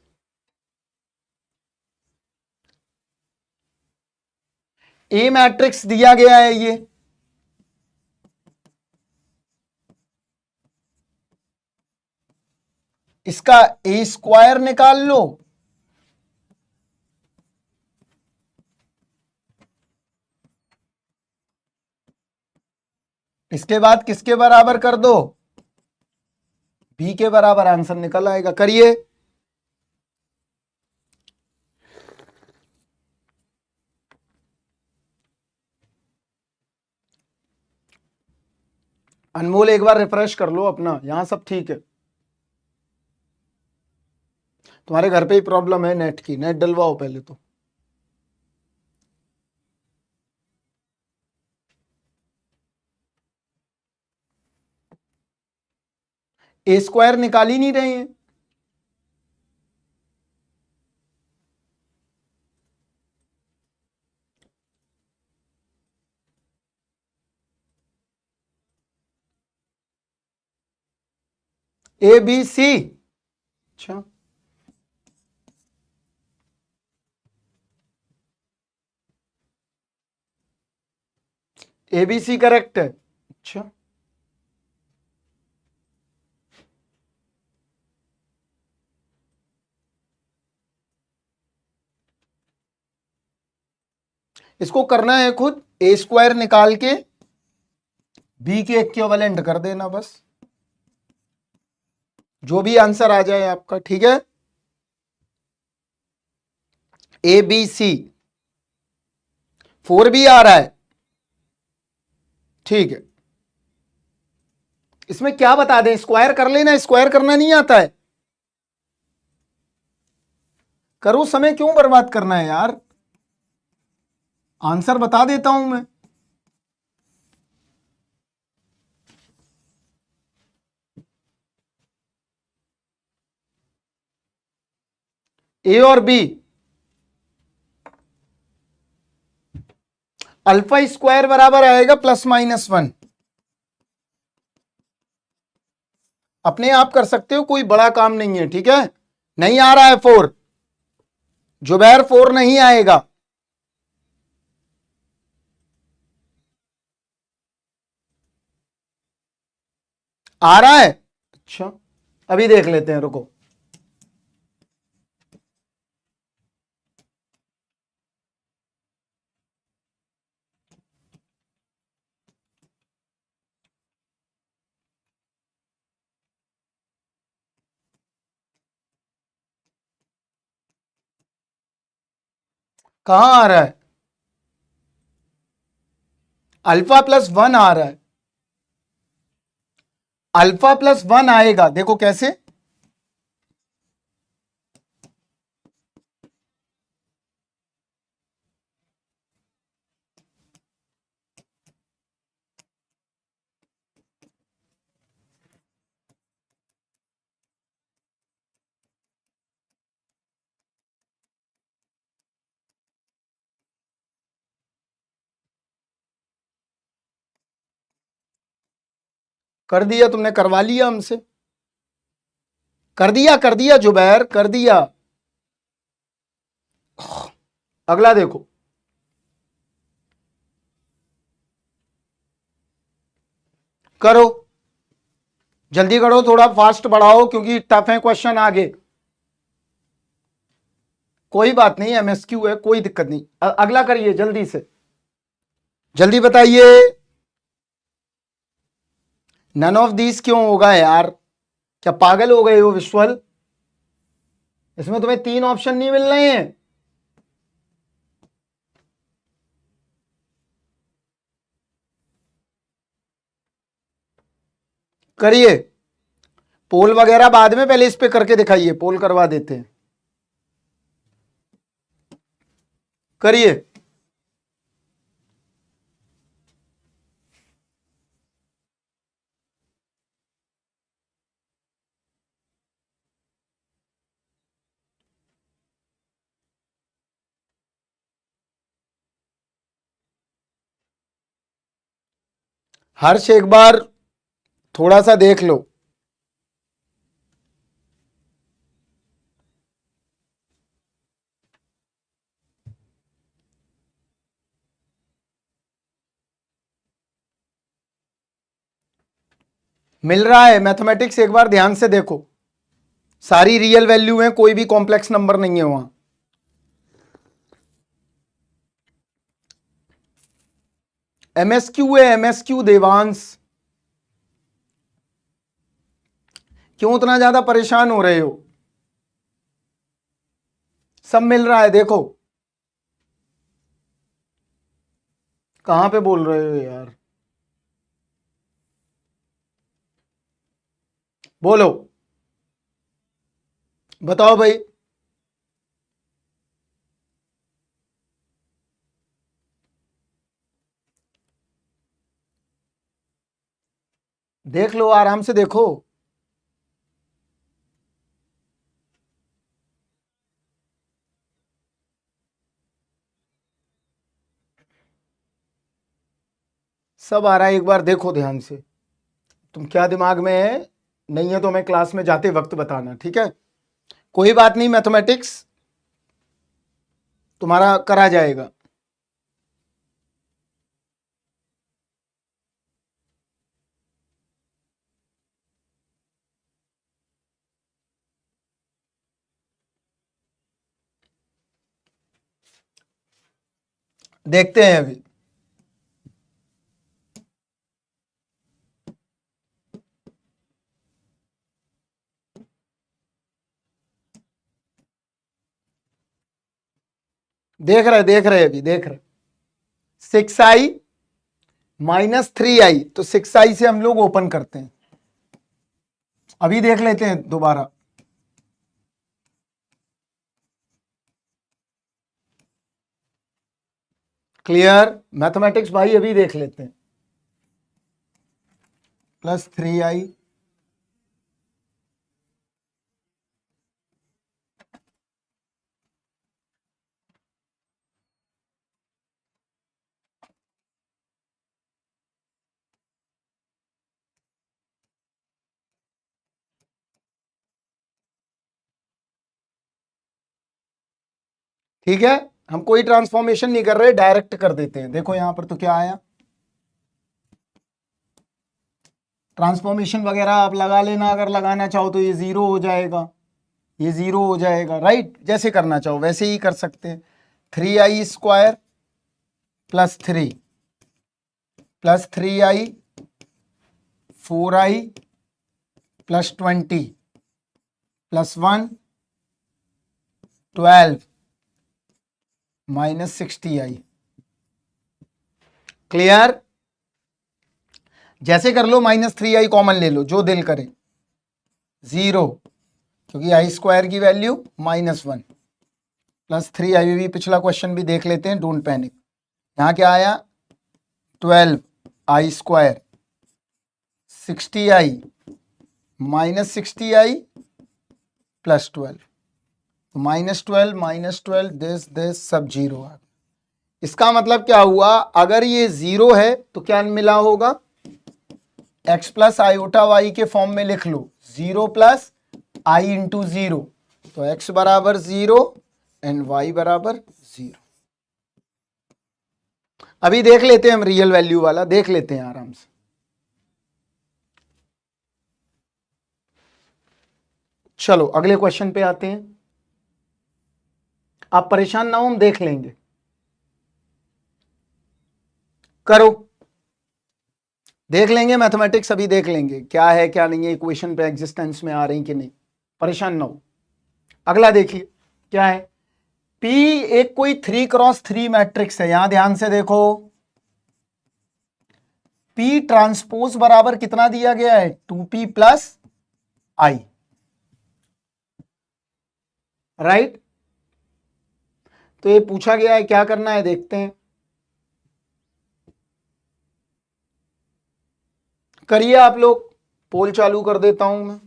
ए मैट्रिक्स दिया गया है ये, इसका ए स्क्वायर निकाल लो, इसके बाद किसके बराबर कर दो, बी के बराबर, आंसर निकल आएगा। करिए, अनमोल एक बार रिफ्रेश कर लो अपना, यहां सब ठीक है। तुम्हारे घर पे ही प्रॉब्लम है नेट की, नेट डलवाओ पहले तो। ए स्क्वायर निकाल ही नहीं रहे हैं। ए बी सी, अच्छा ए बी सी करेक्ट है। अच्छा इसको करना है खुद, ए स्क्वायर निकाल के बी के इक्विवेलेंट कर देना बस, जो भी आंसर आ जाए आपका, ठीक है। ए बी सी 4 भी आ रहा है, ठीक है। इसमें क्या बता दें, स्क्वायर कर लेना, स्क्वायर करना नहीं आता है। करो, समय क्यों बर्बाद करना है यार, आंसर बता देता हूं मैं। ए और बी, अल्फा स्क्वायर बराबर आएगा +-1। अपने आप कर सकते हो, कोई बड़ा काम नहीं है, ठीक है। नहीं आ रहा है 4, जुबैर 4 नहीं आएगा। आ रहा है, अच्छा अभी देख लेते हैं, रुको। कहां आ रहा है, अल्फा+1 आ रहा है, अल्फा+1 आएगा, देखो कैसे। कर दिया तुमने, करवा लिया हमसे, कर दिया जुबैर, कर दिया। अगला देखो, करो जल्दी करो, थोड़ा फास्ट बढ़ाओ क्योंकि टफ है क्वेश्चन आगे। कोई बात नहीं, एमएसक्यू है, कोई दिक्कत नहीं। अगला करिए जल्दी से, जल्दी बताइए। नन ऑफ दीज क्यों होगा यार, क्या पागल हो गए हो विश्वल, इसमें तुम्हें 3 ऑप्शन नहीं मिल रहे हैं। करिए, पोल वगैरह बाद में, पहले इस पे करके दिखाइए, पोल करवा देते हैं। करिए, हर्ष एक बार थोड़ा सा देख लो। मिल रहा है, मैथमेटिक्स एक बार ध्यान से देखो, सारी रियल वैल्यू है, कोई भी कॉम्प्लेक्स नंबर नहीं है वहां। एमएसक्यू है, एमएसक्यू देवांश, क्यों इतना ज्यादा परेशान हो रहे हो, सब मिल रहा है देखो। कहां पे बोल रहे हो यार, बोलो, बताओ भाई। देख लो, आराम से देखो। सब आ रहा है, एक बार देखो ध्यान से। तुम क्या दिमाग में है, नहीं है तो मैं क्लास में जाते वक्त बताना, ठीक है? कोई बात नहीं, मैथमेटिक्स तुम्हारा करा जाएगा। देखते हैं अभी। देख रहे अभी देख रहे। 6i -3i, तो 6i से हम लोग ओपन करते हैं। अभी देख लेते हैं दोबारा। क्लियर? मैथमेटिक्स भाई अभी देख लेते हैं। +3i ठीक है, हम कोई ट्रांसफॉर्मेशन नहीं कर रहे, डायरेक्ट कर देते हैं। देखो यहां पर तो क्या आया, ट्रांसफॉर्मेशन वगैरह आप लगा लेना, अगर लगाना चाहो तो ये 0 हो जाएगा, ये 0 हो जाएगा, राइट? जैसे करना चाहो वैसे ही कर सकते हैं। 3i² +3 +3i 4i +20 +1 12 -60i। Clear? जैसे कर लो, -3i कॉमन ले लो, जो दिल करे। 0, क्योंकि i² की वैल्यू -1 +3i। भी पिछला क्वेश्चन भी देख लेते हैं, डोंट पैनिक। यहां क्या आया, 12i² 60i -60i +12, -12 दिस सब 0 आ गया। इसका मतलब क्या हुआ, अगर ये 0 है तो क्या मिला होगा, x + i के फॉर्म में लिख लो, 0 + i × 0, तो x = 0 एंड y = 0। अभी देख लेते हैं हम, रियल वैल्यू वाला देख लेते हैं आराम से। चलो अगले क्वेश्चन पे आते हैं। आप परेशान ना हो, हम देख लेंगे। करो, देख लेंगे मैथमेटिक्स, अभी देख लेंगे क्या है क्या नहीं है, इक्वेशन पे एग्जिस्टेंस में आ रही कि नहीं, परेशान ना हो। अगला देखिए क्या है, P एक कोई 3x3 मैट्रिक्स है। यहां ध्यान से देखो, P ट्रांसपोज बराबर कितना दिया गया है, 2P + I, राइट? तो ये पूछा गया है, क्या करना है देखते हैं। करिए आप लोग, पोल चालू कर देता हूं मैं।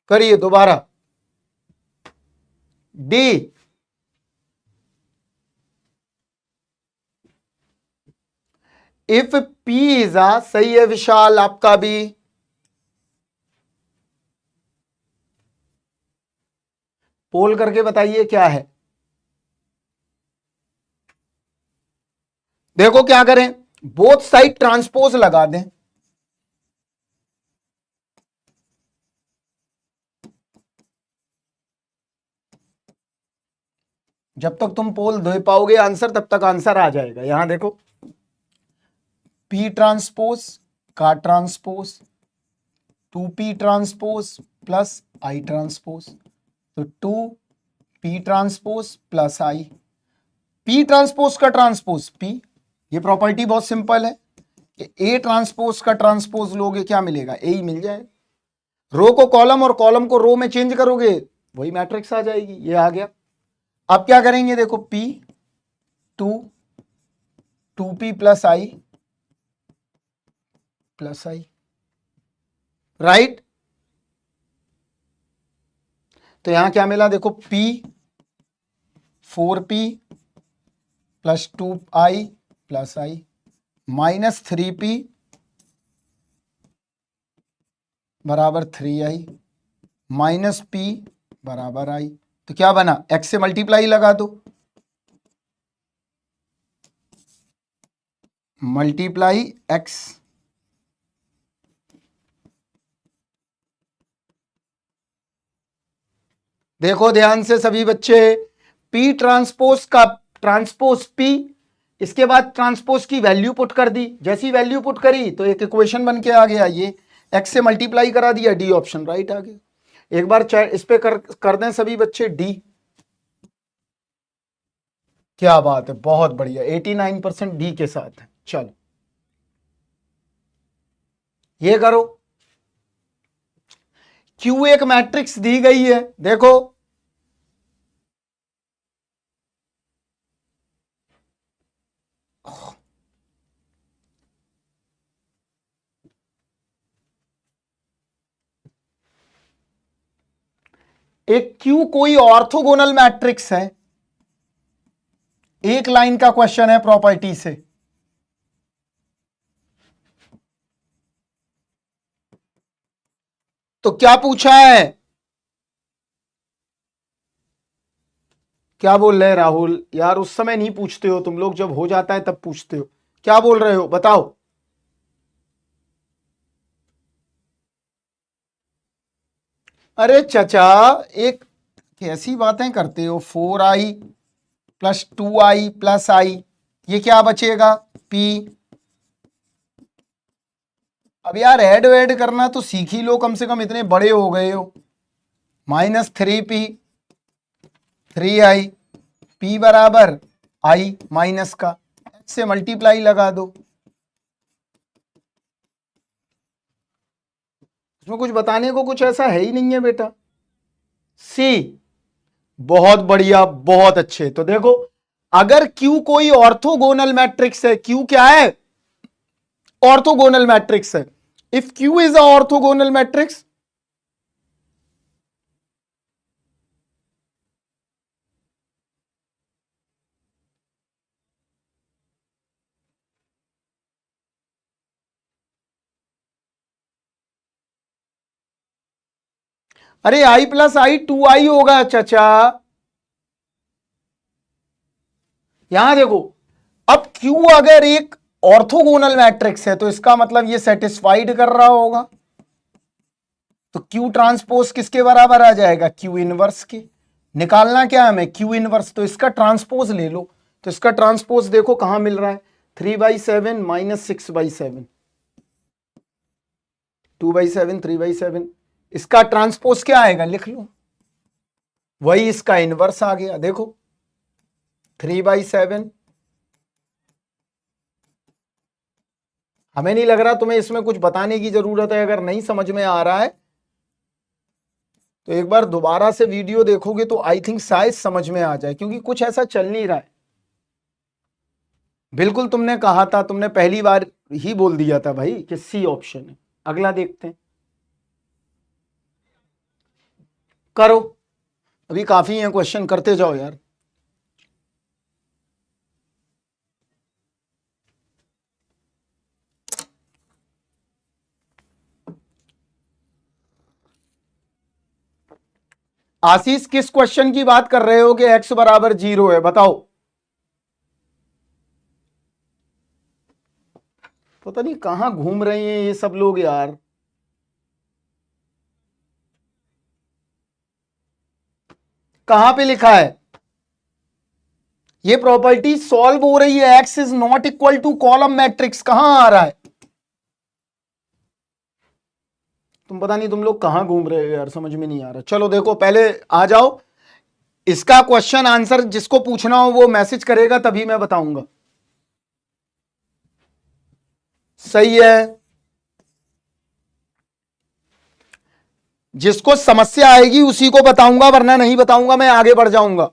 करिए दोबारा। D, if P is a, सही है विशाल आपका भी, पोल करके बताइए क्या है। देखो क्या करें, बोथ साइड ट्रांसपोज लगा दें। जब तक तुम पोल दे पाओगे आंसर, तब तक आंसर आ जाएगा। यहां देखो, P ट्रांसपोज का transpose 2P transpose + I transpose, तो 2P transpose + I, P transpose का ट्रांसपोज P। ये प्रॉपर्टी बहुत सिंपल है कि ए ट्रांसपोज का ट्रांसपोज लोगे क्या मिलेगा, ए ही मिल जाएगा। रो को कॉलम और कॉलम को रो में चेंज करोगे वही मैट्रिक्स आ जाएगी, ये आ गया। अब क्या करेंगे, देखो P 2 2P plus I plus I, right. तो यहां क्या मिला, देखो P 4P plus 2I plus I minus 3P बराबर 3I माइनस P बराबर आई। तो क्या बना, x से मल्टीप्लाई लगा दो, मल्टीप्लाई x, देखो ध्यान से सभी बच्चे, P ट्रांसपोज का ट्रांसपोज P, इसके बाद ट्रांसपोज की वैल्यू पुट कर दी, जैसी वैल्यू पुट करी तो एक इक्वेशन बन के आ गया, ये x से मल्टीप्लाई करा दिया, डी ऑप्शन राइट आ गया। एक बार इस पे कर दें सभी बच्चे डी, क्या बात है, बहुत बढ़िया, 89% डी के साथ है। चलो ये करो, क्यू एक मैट्रिक्स दी गई है, देखो एक क्यू कोई ऑर्थोगोनल मैट्रिक्स है, एक लाइन का क्वेश्चन है प्रॉपर्टी से। तो क्या पूछा है, क्या बोल रहे हैं राहुल, यार उस समय नहीं पूछते हो तुम लोग, जब हो जाता है तब पूछते हो, क्या बोल रहे हो बताओ। अरे चचा, एक कैसी बातें करते हो, 4I प्लस 2I प्लस आई, ये क्या बचेगा P। अब यार ऐड वैड करना तो सीख ही लो, कम से कम इतने बड़े हो गए हो। माइनस 3P 3I, P बराबर I माइनस का, x से मल्टीप्लाई लगा दो, इसमें कुछ बताने को कुछ ऐसा है ही नहीं है बेटा। सी, बहुत बढ़िया, बहुत अच्छे। तो देखो अगर Q कोई ऑर्थोगोनल मैट्रिक्स है, Q क्या है, ऑर्थोगोनल मैट्रिक्स है, if Q is a orthogonal matrix, अरे I प्लस आई 2I होगा चाचा, यहां देखो, अब Q अगर एक ऑर्थोगोनल मैट्रिक्स है तो इसका मतलब ये सेटिस्फाइड कर रहा होगा, तो Q ट्रांसपोज किसके बराबर आ जाएगा, Q इनवर्स के। निकालना क्या है हमें, Q इनवर्स, तो इसका ट्रांसपोज ले लो, तो इसका ट्रांसपोज देखो कहां मिल रहा है, 3/7 माइनस 6/7, 2/7 3/7, इसका ट्रांसपोज क्या आएगा लिख लो, वही इसका इनवर्स आ गया, देखो 3/7। हमें नहीं लग रहा तुम्हें इसमें कुछ बताने की जरूरत है, अगर नहीं समझ में आ रहा है तो एक बार दोबारा से वीडियो देखोगे तो आई थिंक शायद समझ में आ जाए, क्योंकि कुछ ऐसा चल नहीं रहा है। बिल्कुल तुमने कहा था, तुमने पहली बार ही बोल दिया था भाई कि सी ऑप्शन है। अगला देखते हैं, करो, अभी काफी है क्वेश्चन, करते जाओ यार। आशीष किस क्वेश्चन की बात कर रहे हो कि x बराबर 0 है, बताओ। पता नहीं कहां घूम रहे हैं ये सब लोग यार, कहां पे लिखा है ये प्रॉपर्टी सॉल्व हो रही है, x is not equal to column matrix, कहां आ रहा है, तुम पता नहीं तुम लोग कहां घूम रहे हो यार, समझ में नहीं आ रहा। चलो देखो पहले आ जाओ, इसका क्वेश्चन आंसर जिसको पूछना हो वो मैसेज करेगा तभी मैं बताऊंगा। सही है। जिसको समस्या आएगी उसी को बताऊंगा, वरना नहीं बताऊंगा, मैं आगे बढ़ जाऊंगा।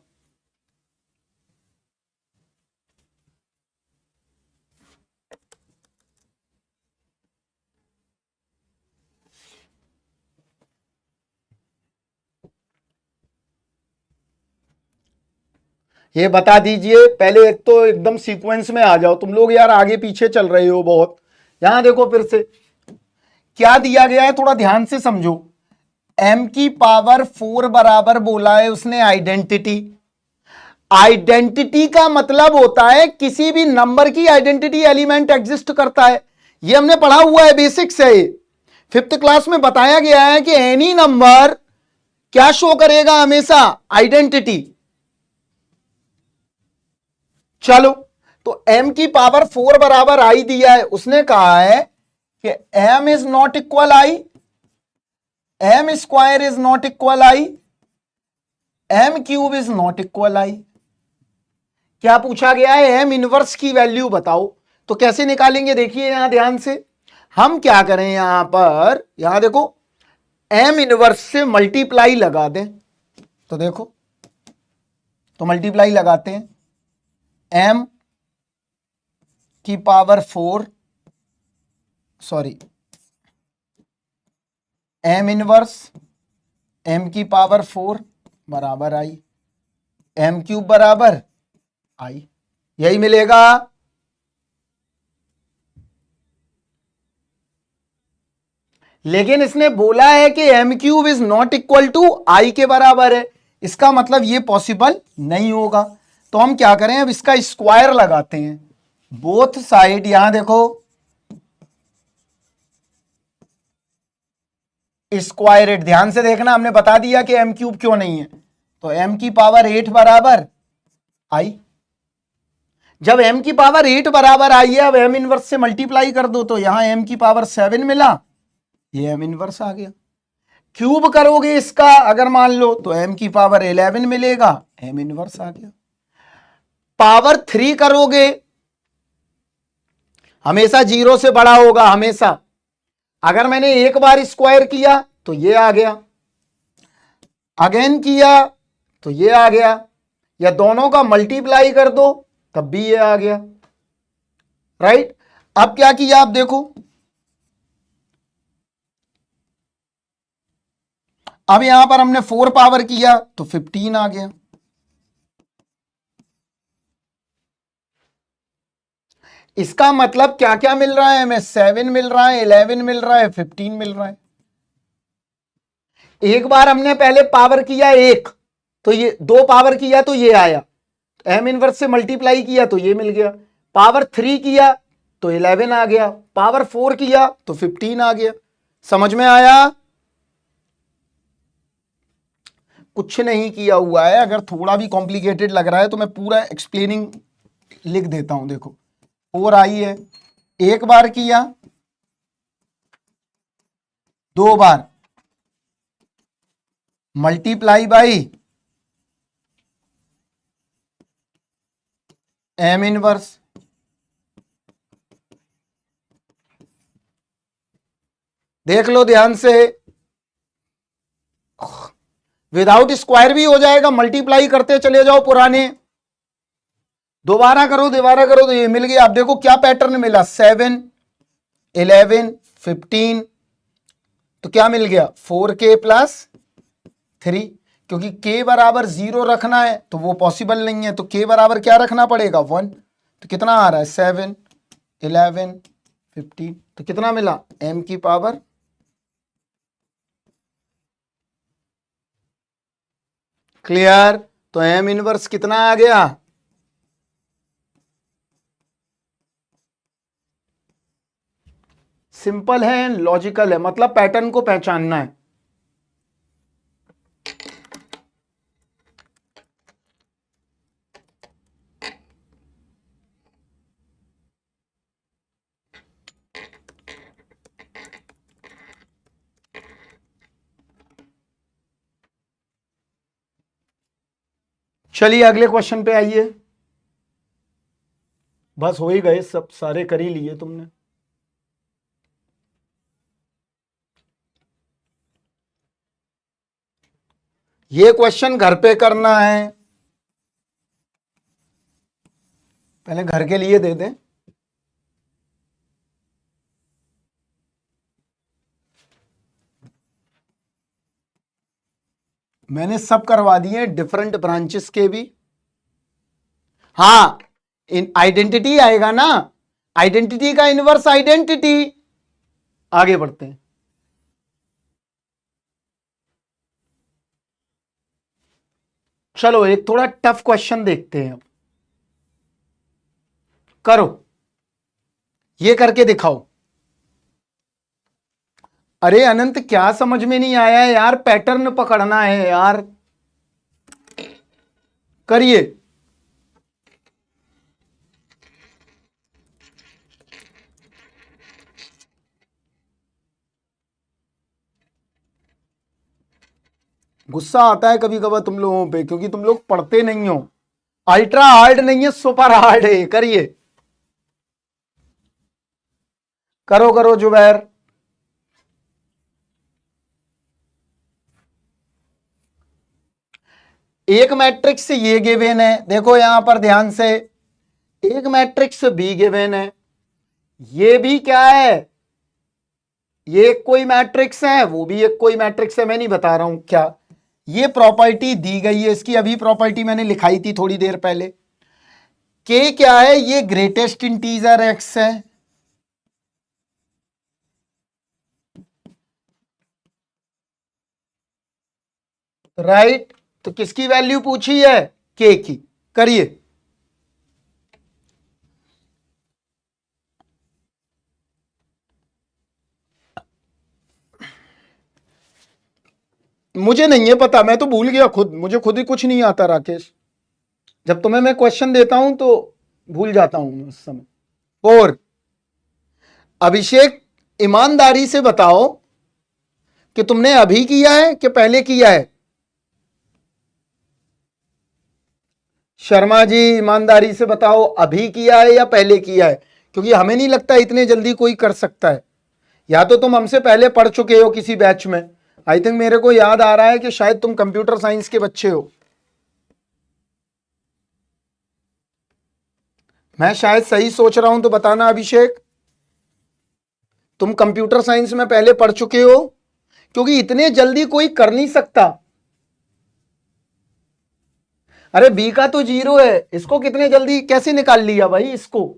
ये बता दीजिए पहले, एक तो एकदम सीक्वेंस में आ जाओ तुम लोग यार, आगे पीछे चल रहे हो बहुत। यहां देखो फिर से क्या दिया गया है, थोड़ा ध्यान से समझो। m की पावर 4 बराबर बोला है उसने आइडेंटिटी। आइडेंटिटी का मतलब होता है किसी भी नंबर की आइडेंटिटी एलिमेंट एग्जिस्ट करता है। ये हमने पढ़ा हुआ है, बेसिक्स है ये। 5th क्लास में बताया गया है कि एनी नंबर क्या शो करेगा हमेशा, आइडेंटिटी। चलो, तो m की पावर 4 बराबर आई दिया है, उसने कहा है कि m is not equal I, m square is not equal I, m cube is not equal I. क्या पूछा गया है, m इनवर्स की वैल्यू बताओ। तो कैसे निकालेंगे, देखिए यहां ध्यान से। हम क्या करें, यहां पर, यहां देखो, m इनवर्स से मल्टीप्लाई लगा दें। तो देखो, तो मल्टीप्लाई लगाते हैं। m की power 4, sorry, m inverse m की पावर 4 बराबर आई, m क्यूब बराबर आई, यही मिलेगा। लेकिन इसने बोला है कि m cube is not equal to I के बराबर है, इसका मतलब ये पॉसिबल नहीं होगा। तो हम क्या करें, अब इसका स्क्वायर लगाते हैं बोथ साइड। यहां देखो, स्क्वायर, ध्यान से देखना, हमने बता दिया कि m क्यूब क्यों नहीं है। तो m की पावर 8 बराबर आई। जब m की पावर 8 बराबर आई है, अब m इनवर्स से मल्टीप्लाई कर दो, तो यहां m की पावर 7 मिला, ये m इनवर्स आ गया। क्यूब करोगे इसका अगर मान लो, तो m की पावर 11 मिलेगा, m इनवर्स आ गया। पावर 3 करोगे, हमेशा 0 से बड़ा होगा, हमेशा। अगर मैंने एक बार स्क्वायर किया तो ये आ गया, अगेन किया तो ये आ गया, या दोनों का मल्टीप्लाई कर दो तब भी ये आ गया, राइट। अब क्या किया, आप देखो, अब यहां पर हमने 4 पावर किया तो 15 आ गया। इसका मतलब क्या क्या मिल रहा है हमें, 7 मिल रहा है, 11 मिल रहा है, 15 मिल रहा है। एक बार हमने पहले पावर किया एक, तो ये 2 पावर किया तो ये आया, m इनवर्स से मल्टीप्लाई किया तो ये मिल गया। पावर 3 किया तो 11 आ गया, पावर 4 किया तो 15 आ गया। समझ में आया? कुछ नहीं किया हुआ है, अगर थोड़ा भी कॉम्प्लिकेटेड लग रहा है तो मैं पूरा एक्सप्लेनिंग लिख देता हूं। देखो, 4 आई है, एक बार किया, 2 बार, मल्टीप्लाई बाई m इनवर्स। देख लो ध्यान से, विदाउट स्क्वायर भी हो जाएगा, मल्टीप्लाई करते चले जाओ पुराने, दोबारा करो, दोबारा करो, तो ये मिल गया। आप देखो क्या पैटर्न मिला, 7, 11, 15, तो क्या मिल गया, 4k प्लस 3, क्योंकि k बराबर 0 रखना है तो वो पॉसिबल नहीं है, तो k बराबर क्या रखना पड़ेगा, 1। तो कितना आ रहा है, 7, 11, 15, तो कितना मिला, m की पावर, क्लियर। तो m इनवर्स कितना आ गया, सिंपल है, लॉजिकल है, मतलब पैटर्न को पहचानना है। चलिए अगले क्वेश्चन पे आइए। बस हो ही गए, सब सारे कर ही लिए तुमने। ये क्वेश्चन घर पे करना है, पहले घर के लिए दे दें। मैंने सब करवा दिए, डिफरेंट ब्रांचेस के भी। हाँ, इन आइडेंटिटी आएगा ना, आइडेंटिटी का इनवर्स आइडेंटिटी। आगे बढ़ते हैं। चलो एक थोड़ा टफ क्वेश्चन देखते हैं अब। करो, ये करके दिखाओ। अरे अनंत, क्या समझ में नहीं आया है यार? पैटर्न पकड़ना है यार, करिए। गुस्सा आता है कभी कभार तुम लोगों पे, क्योंकि तुम लोग पढ़ते नहीं हो। अल्ट्रा हार्ड नहीं है, सुपर हार्ड है। करिए, करो करो जुबैर। एक मैट्रिक्स ये गिवन है, देखो यहां पर ध्यान से। एक मैट्रिक्स बी गिवन है, ये भी क्या है? ये एक कोई मैट्रिक्स है, वो भी एक कोई मैट्रिक्स है। मैं नहीं बता रहा हूं क्या, ये प्रॉपर्टी दी गई है। इसकी अभी प्रॉपर्टी मैंने लिखाई थी थोड़ी देर पहले। के क्या है? ये ग्रेटेस्ट इंटीजर एक्स है, राइट? तो किसकी वैल्यू पूछी है? के की। करिए। मुझे नहीं है पता, मैं तो भूल गया खुद, मुझे खुद ही कुछ नहीं आता राकेश। जब तुम्हें मैं क्वेश्चन देता हूं तो भूल जाता हूं उस समय। 4। अभिषेक, ईमानदारी से बताओ कि तुमने अभी किया है कि पहले किया है? शर्मा जी, ईमानदारी से बताओ, अभी किया है या पहले किया है? क्योंकि हमें नहीं लगता इतने जल्दी कोई कर सकता है। या तो तुम हमसे पहले पढ़ चुके हो किसी बैच में। आई थिंक मेरे को याद आ रहा है कि शायद तुम कंप्यूटर साइंस के बच्चे हो। मैं शायद सही सोच रहा हूं तो बताना अभिषेक। तुम कंप्यूटर साइंस में पहले पढ़ चुके हो, क्योंकि इतने जल्दी कोई कर नहीं सकता। अरे बी का तो 0 है, इसको कितने जल्दी कैसे निकाल लिया भाई? इसको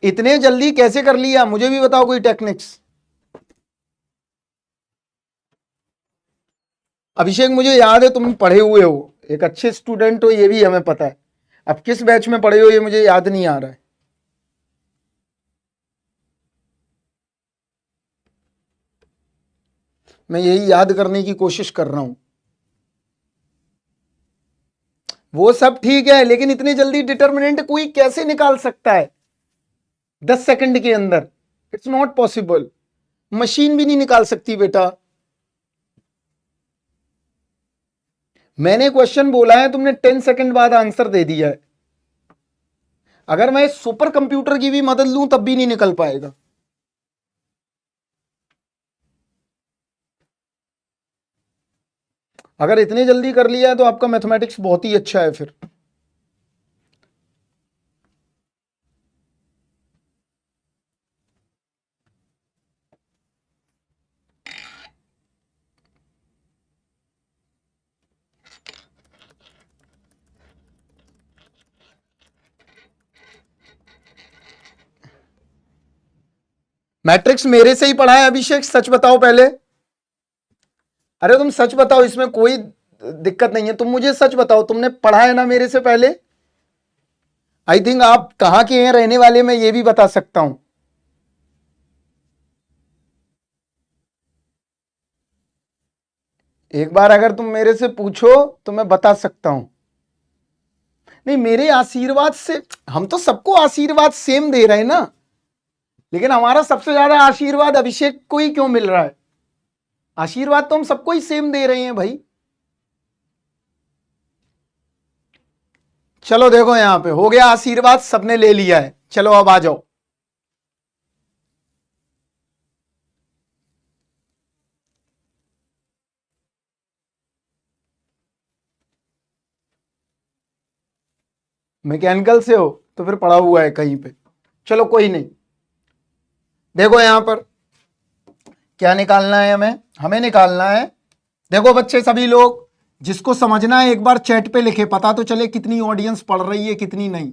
इतने जल्दी कैसे कर लिया? मुझे भी बताओ कोई टेक्निक्स। अभिषेक, मुझे याद है तुम पढ़े हुए हो, एक अच्छे स्टूडेंट हो, ये भी हमें पता है। अब किस बैच में पढ़े हो ये मुझे याद नहीं आ रहा है। मैं यही याद करने की कोशिश कर रहा हूं। वो सब ठीक है, लेकिन इतनी जल्दी डिटर्मिनेंट कोई कैसे निकाल सकता है 10 सेकंड के अंदर? It's not possible. मशीन भी नहीं निकाल सकती बेटा। मैंने क्वेश्चन बोला है, तुमने 10 सेकंड बाद आंसर दे दिया है। अगर मैं सुपर कंप्यूटर की भी मदद लूं तब भी नहीं निकल पाएगा। अगर इतने जल्दी कर लिया है तो आपका मैथमेटिक्स बहुत ही अच्छा है फिर। मैट्रिक्स मेरे से ही पढ़ा है अभिषेक, सच बताओ पहले। अरे तुम सच बताओ, इसमें कोई दिक्कत नहीं है। तुम मुझे सच बताओ, तुमने पढ़ा है ना मेरे से पहले? आई थिंक आप कहां के हैं रहने वाले, मैं ये भी बता सकता हूं। एक बार अगर तुम मेरे से पूछो तो मैं बता सकता हूं। नहीं, मेरे आशीर्वाद से हम तो सबको आशीर्वाद सेम दे रहे हैं ना, लेकिन हमारा सबसे ज्यादा आशीर्वाद अभिषेक को ही क्यों मिल रहा है? आशीर्वाद तो हम सबको ही सेम दे रहे हैं भाई। चलो देखो, यहां पे हो गया आशीर्वाद, सबने ले लिया है। चलो अब आ जाओ। मैकेनिकल से हो तो फिर पढ़ा हुआ है कहीं पे, चलो कोई नहीं। देखो यहां पर क्या निकालना है, हमें निकालना है, देखो बच्चे सभी लोग जिसको समझना है एक बार चैट पे लिखे, पता तो चले कितनी ऑडियंस पढ़ रही है कितनी नहीं।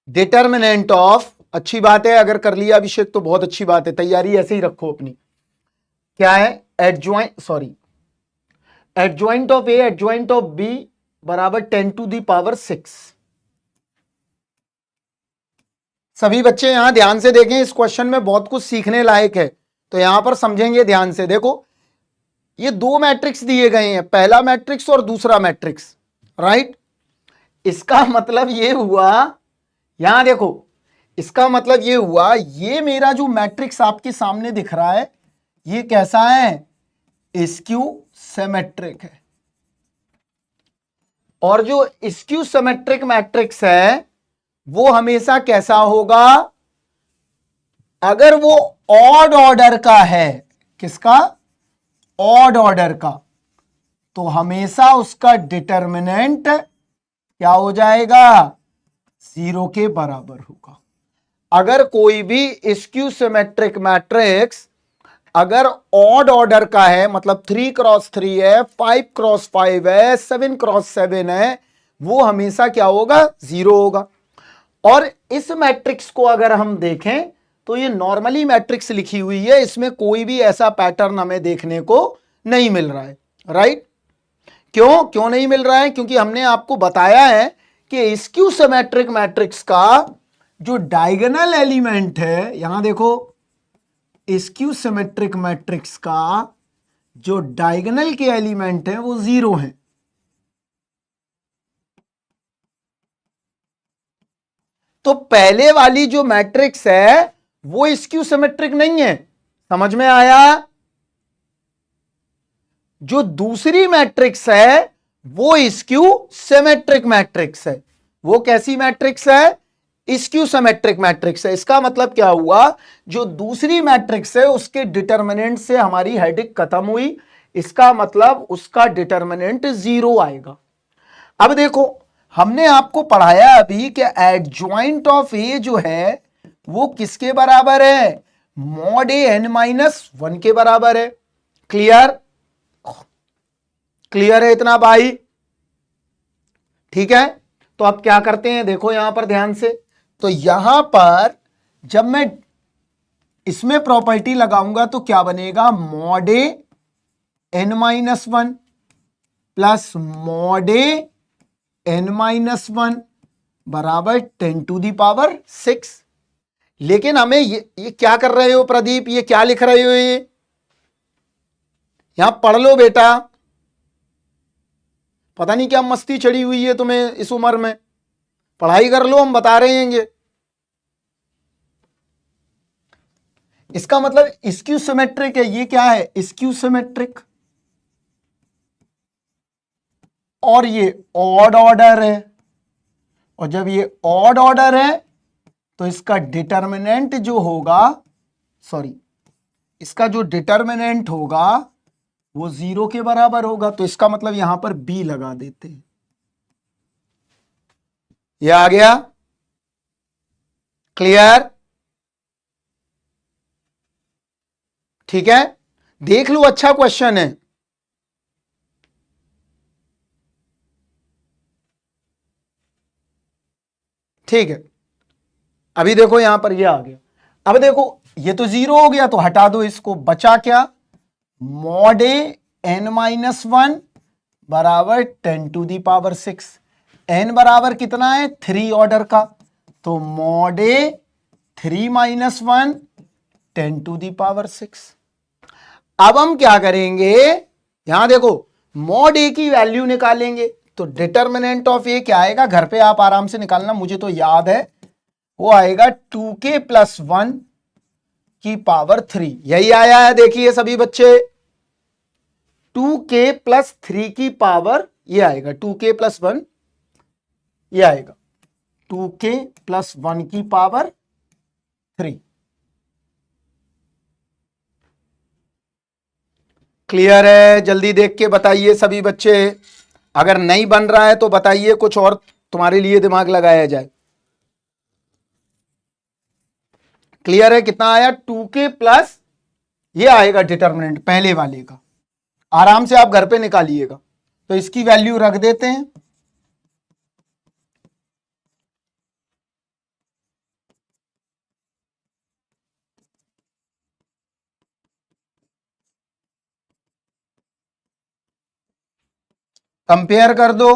डिटर्मिनेंट ऑफ, अच्छी बात है, अगर कर लिया अभिषेक तो बहुत अच्छी बात है, तैयारी ऐसे ही रखो अपनी। क्या है? Adjoint of A adjoint of B बराबर 10⁶। सभी बच्चे यहां ध्यान से देखें, इस क्वेश्चन में बहुत कुछ सीखने लायक है, तो यहां पर समझेंगे ध्यान से। देखो ये दो मैट्रिक्स दिए गए हैं, पहला मैट्रिक्स और दूसरा मैट्रिक्स, राइट। इसका मतलब ये हुआ, यहां देखो, इसका मतलब ये हुआ, ये मेरा जो मैट्रिक्स आपके सामने दिख रहा है ये कैसा है? स्क्यू सिमेट्रिक है। और जो स्क्यू सिमेट्रिक मैट्रिक्स है वो हमेशा कैसा होगा? अगर वो ऑड ऑर्डर का है, किसका? ऑड ऑर्डर का, तो हमेशा उसका डिटर्मिनेंट क्या हो जाएगा? 0 के बराबर होगा। अगर कोई भी स्क्यू सिमेट्रिक मैट्रिक्स अगर ऑड ऑर्डर का है, मतलब 3x3 है, 5x5 है, 7x7 है, वो हमेशा क्या होगा? 0 होगा। और इस मैट्रिक्स को अगर हम देखें तो ये नॉर्मली मैट्रिक्स लिखी हुई है, इसमें कोई भी ऐसा पैटर्न हमें देखने को नहीं मिल रहा है, राइट। क्यों नहीं मिल रहा है? क्योंकि हमने आपको बताया है कि स्क्यू सिमेट्रिक मैट्रिक्स का जो डायगोनल एलिमेंट है, यहां देखो, स्क्यू सिमेट्रिक मैट्रिक्स का जो डायगोनल के एलिमेंट है वो 0 है। तो पहले वाली जो मैट्रिक्स है वो स्क्यू सिमेट्रिक नहीं है, समझ में आया? जो दूसरी मैट्रिक्स है वो स्क्यू सिमेट्रिक मैट्रिक्स है। वो कैसी मैट्रिक्स है? स्क्यू सिमेट्रिक मैट्रिक्स है। इसका मतलब क्या हुआ? जो दूसरी मैट्रिक्स है उसके डिटर्मिनेंट से हमारी हेडिंग खत्म हुई, इसका मतलब उसका डिटर्मिनेंट 0 आएगा। अब देखो हमने आपको पढ़ाया अभी कि एडजॉइंट ऑफ ए जो है वो किसके बराबर है? मॉड ए n - 1 के बराबर है। क्लियर? क्लियर है इतना भाई? ठीक है, तो अब क्या करते हैं, देखो यहां पर ध्यान से, तो यहां पर जब मैं इसमें प्रॉपर्टी लगाऊंगा तो क्या बनेगा? मॉड ए n - 1 प्लस मॉड ए n - 1 बराबर 10⁶। लेकिन हमें ये क्या कर रहे हो प्रदीप? ये क्या लिख रहे हो? ये यहां पढ़ लो बेटा, पता नहीं क्या मस्ती चढ़ी हुई है तुम्हें इस उम्र में, पढ़ाई कर लो, हम बता रहे हैं। इसका मतलब स्क्यू सिमेट्रिक है। ये क्या है? Skew symmetric. और ये ऑड ऑर्डर है, और जब ये ऑड ऑर्डर है तो इसका डिटर्मिनेंट जो होगा, इसका जो डिटर्मिनेंट होगा वो 0 के बराबर होगा। तो इसका मतलब यहां पर बी लगा देते हैं। ये आ गया? क्लियर? ठीक है, देख लो, अच्छा क्वेश्चन है। ठीक है, अभी देखो यहां पर ये आ गया। अब देखो ये तो 0 हो गया तो हटा दो इसको, बचा क्या? मॉड ए n - 1 बराबर 10⁶। n बराबर कितना है? 3 ऑर्डर का, तो मॉड ए 3 - 1 10⁶। अब हम क्या करेंगे, यहां देखो, मॉड ए की वैल्यू निकालेंगे, तो डिटर्मिनेंट ऑफ ए क्या आएगा? घर पे आप आराम से निकालना, मुझे तो याद है, वो आएगा 2k + 1 की पावर 3। यही आया है, देखिए सभी बच्चे, 2k + 3 की पावर ये आएगा, 2k + 1 ये आएगा, 2k + 1 की पावर 3। क्लियर है? जल्दी देख के बताइए सभी बच्चे, अगर नहीं बन रहा है तो बताइए, कुछ और तुम्हारे लिए दिमाग लगाया जाए। क्लियर है? कितना आया? 2k प्लस ये आएगा डिटर्मिनेंट पहले वाले का, आराम से आप घर पे निकालिएगा। तो इसकी वैल्यू रख देते हैं, कंपेयर कर दो।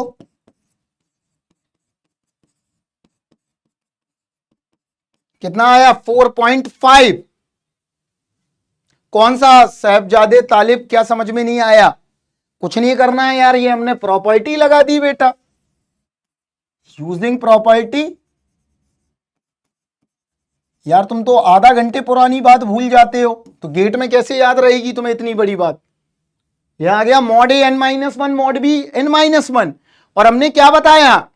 कितना आया? 4.5। कौन सा साहबजादे तालिब? क्या समझ में नहीं आया? कुछ नहीं करना है यार, ये हमने प्रॉपर्टी लगा दी बेटा, यूजिंग प्रॉपर्टी। यार तुम तो आधा घंटे पुरानी बात भूल जाते हो, तो गेट में कैसे याद रहेगी तुम्हें इतनी बड़ी बात? यह आ गया मॉड ए n-1 मॉड बी n-1, और हमने क्या बताया?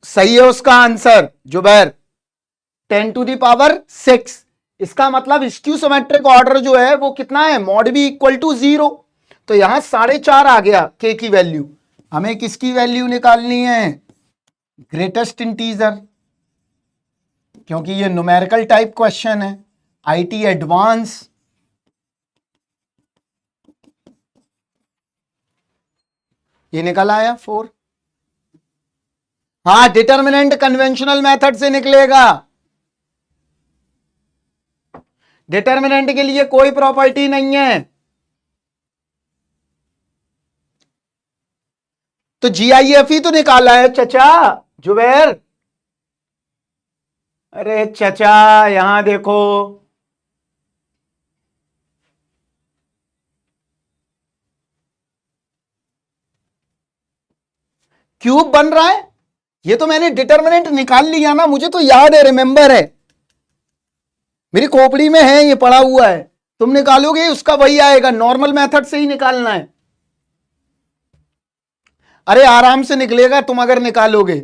सही है उसका आंसर जुबैर, 10⁶। इसका मतलब स्क्यूसोमेट्रिक ऑर्डर जो है वो कितना है? Mod B equal to 0। तो यहां 4.5 आ गया के की वैल्यू। हमें किसकी वैल्यू निकालनी है? ग्रेटेस्ट इंटीजर, क्योंकि ये न्यूमेरिकल टाइप क्वेश्चन है, आईटी एडवांस। ये निकल आया 4। हाँ, डिटर्मिनेंट कन्वेंशनल मेथड से निकलेगा, डिटर्मिनेंट के लिए कोई प्रॉपर्टी नहीं है। तो जीआईएफ ही तो निकाला है चचा जुबैर। अरे चचा यहां देखो, क्यूब बन रहा है। ये तो मैंने डिटर्मिनेंट निकाल लिया ना, मुझे तो याद है, रिमेंबर है, मेरी खोपड़ी में है, ये पड़ा हुआ है। तुम निकालोगे उसका वही आएगा, नॉर्मल मेथड से ही निकालना है। अरे आराम से निकलेगा तुम अगर निकालोगे।